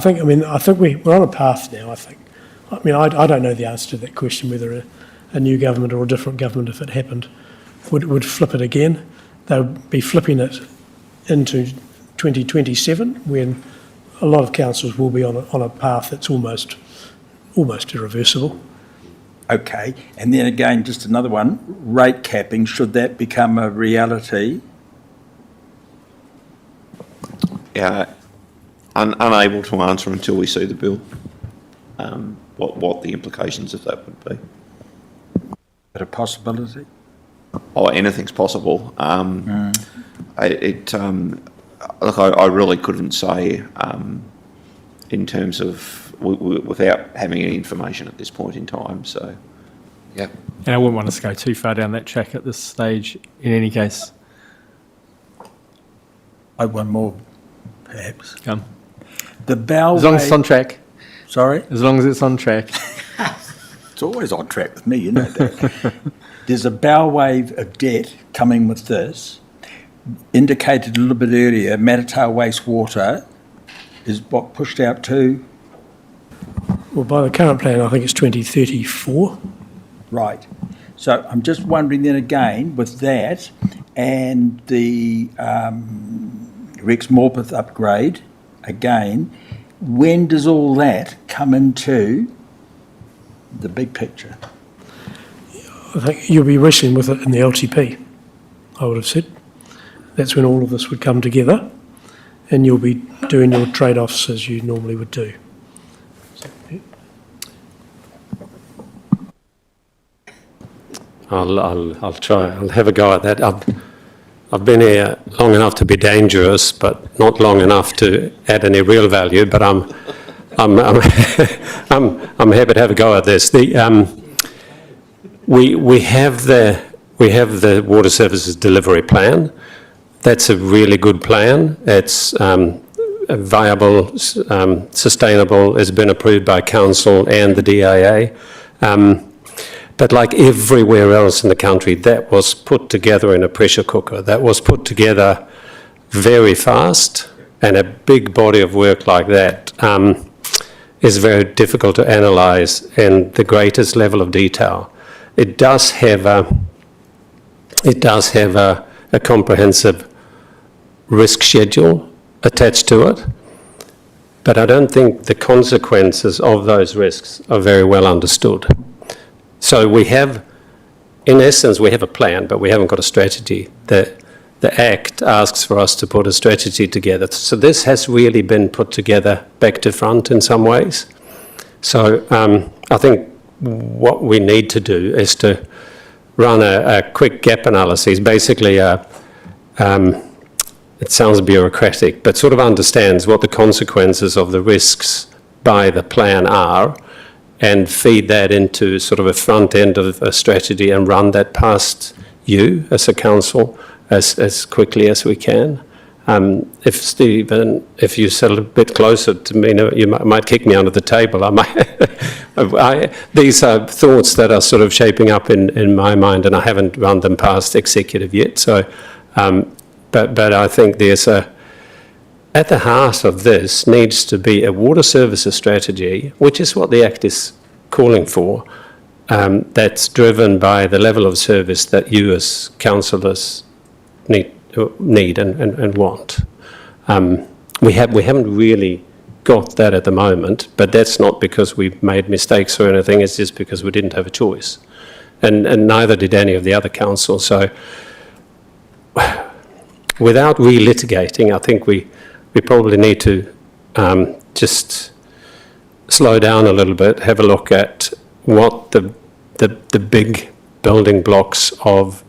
think we're on a path now, I think. I don't know the answer to that question, whether a new government or a different government, if it happened, would flip it again. They'll be flipping it into 2027, when a lot of councils will be on a path that's almost irreversible. Okay, and then again, just another one, rate capping, should that become a reality? Yeah, unable to answer until we see the bill, what the implications of that would be. Is it a possibility? Oh, anything's possible. Look, I really couldn't say in terms of without having any information at this point in time. So, yeah. And I wouldn't want us to go too far down that track at this stage in any case. One more, perhaps. Come. The Bellway... As long as it's on track. Sorry? As long as it's on track. It's always on track with me, you know that. There's a bow wave of debt coming with this. Indicated a little bit earlier, Matatawa wastewater is what pushed out to? Well, by the current plan, I think it's 2034. Right. So I'm just wondering then again, with that and the Rex Morpeth upgrade, again, when does all that come into the big picture? I think you'll be wrestling with it in the LTP, I would have said. That's when all of this would come together, and you'll be doing your trade-offs as you normally would do. So, yeah. I'll try. I'll have a go at that. I've been here long enough to be dangerous, but not long enough to add any real value. But I'm happy to have a go at this. We have the water services delivery plan. That's a really good plan. It's viable, sustainable. It's been approved by council and the DIA. But like everywhere else in the country, that was put together in a pressure cooker. That was put together very fast, and a big body of work like that is very difficult to analyse in the greatest level of detail. It does have a comprehensive risk schedule attached to it, but I don't think the consequences of those risks are very well understood. So we have, in essence, we have a plan, but we haven't got a strategy. The Act asks for us to put a strategy together. So this has really been put together back to front in some ways. So I think what we need to do is to run a quick gap analysis, basically it sounds bureaucratic, but sort of understands what the consequences of the risks by the plan are, and feed that into sort of a front end of a strategy and run that past you as a council as quickly as we can. If Stephen, if you sit a bit closer to me, you might kick me under the table. I might. These are thoughts that are sort of shaping up in my mind, and I haven't run them past executive yet. So, but I think there's at the heart of this needs to be a water services strategy, which is what the Act is calling for. That's driven by the level of service that you as councillors need and want. We haven't really got that at the moment, but that's not because we've made mistakes or anything. It's just because we didn't have a choice, and neither did any of the other councils. So, without relitigating, I think we probably need to just slow down a little bit, have a look at what the big building blocks of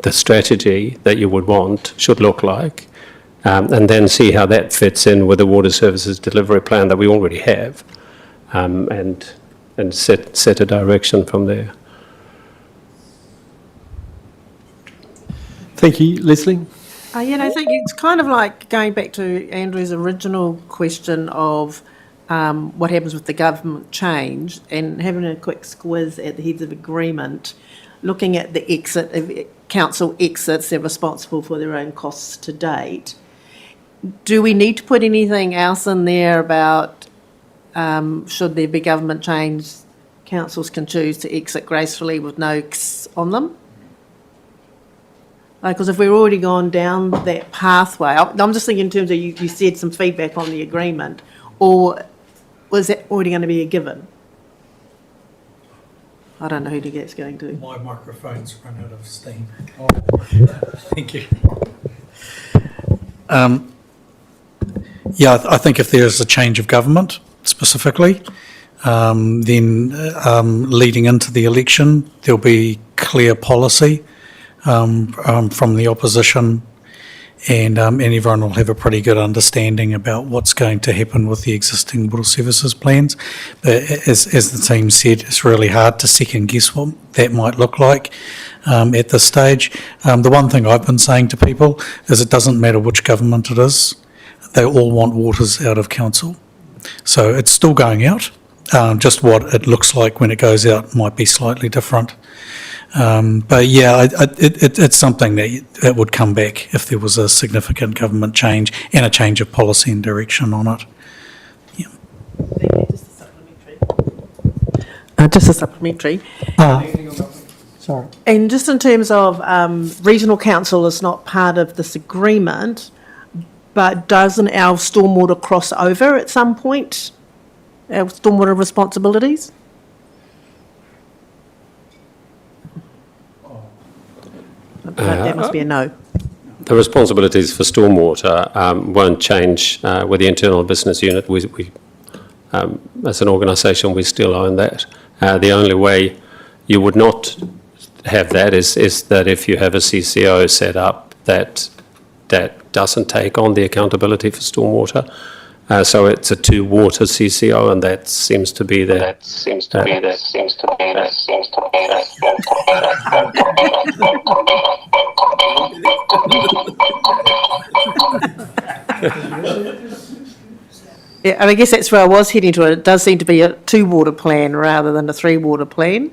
the strategy that you would want should look like, and then see how that fits in with the water services delivery plan that we already have, and set a direction from there. Thank you, Leslie. Thank you. It's kind of like going back to Andrew's original question of what happens with the government change, and having a quick squiz at the heads of agreement, looking at the exit, if council exits, they're responsible for their own costs to date. Do we need to put anything else in there about should there be government change, councils can choose to exit gracefully with no X on them? Because if we've already gone down that pathway, I'm just thinking in terms of you said some feedback on the agreement, or was that already going to be a given? I don't know who that's going to. My microphone's run out of steam. Thank you. I think if there's a change of government specifically, then leading into the election, there'll be clear policy from the opposition, and everyone will have a pretty good understanding about what's going to happen with the existing water services plans. But as the team said, it's really hard to second guess what that might look like at this stage. The one thing I've been saying to people is it doesn't matter which government it is, they all want waters out of council. So it's still going out, just what it looks like when it goes out might be slightly different. But yeah, it's something that would come back if there was a significant government change and a change of policy and direction on it. Yeah. Just a supplementary. Sorry. And just in terms of regional council is not part of this agreement, but doesn't our stormwater cross over at some point? Our stormwater responsibilities? That must be a no. The responsibilities for stormwater won't change with the internal business unit. We as an organisation, we still own that. The only way you would not have that is that if you have a CCO set up that doesn't take on the accountability for stormwater. So it's a two-water CCO, and that seems to be the. Yeah, and I guess that's where I was heading to. It does seem to be a two-water plan rather than a three-water plan.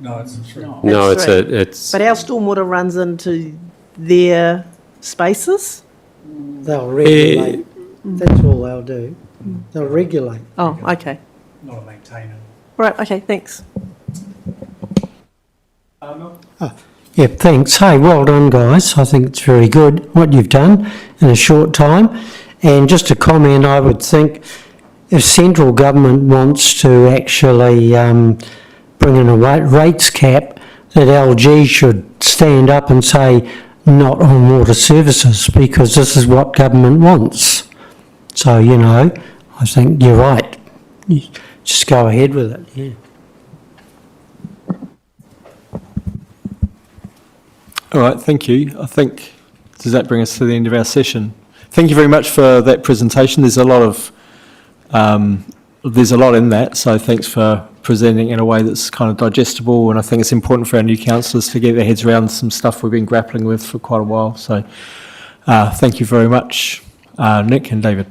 No, it's true. No, That's it's right. it's. But our stormwater runs into their spaces? They'll regulate. That's all they'll do. They'll regulate. Oh, okay. Not a maintainer. Right, okay, thanks. Yeah, thanks. Hey, well done, guys. I think it's very good what you've done in a short time. And just a comment, I would think if central government wants to actually bring in a rates cap, that LG should stand up and say not on water services, because this is what government wants. So, I think you're right. You just go ahead with it, yeah. All right, thank you. I think, does that bring us to the end of our session? Thank you very much for that presentation. There's a lot in that, so thanks for presenting in a way that's kind of digestible, and I think it's important for our new councillors to get their heads around some stuff we've been grappling with for quite a while. So thank you very much, Nick and David.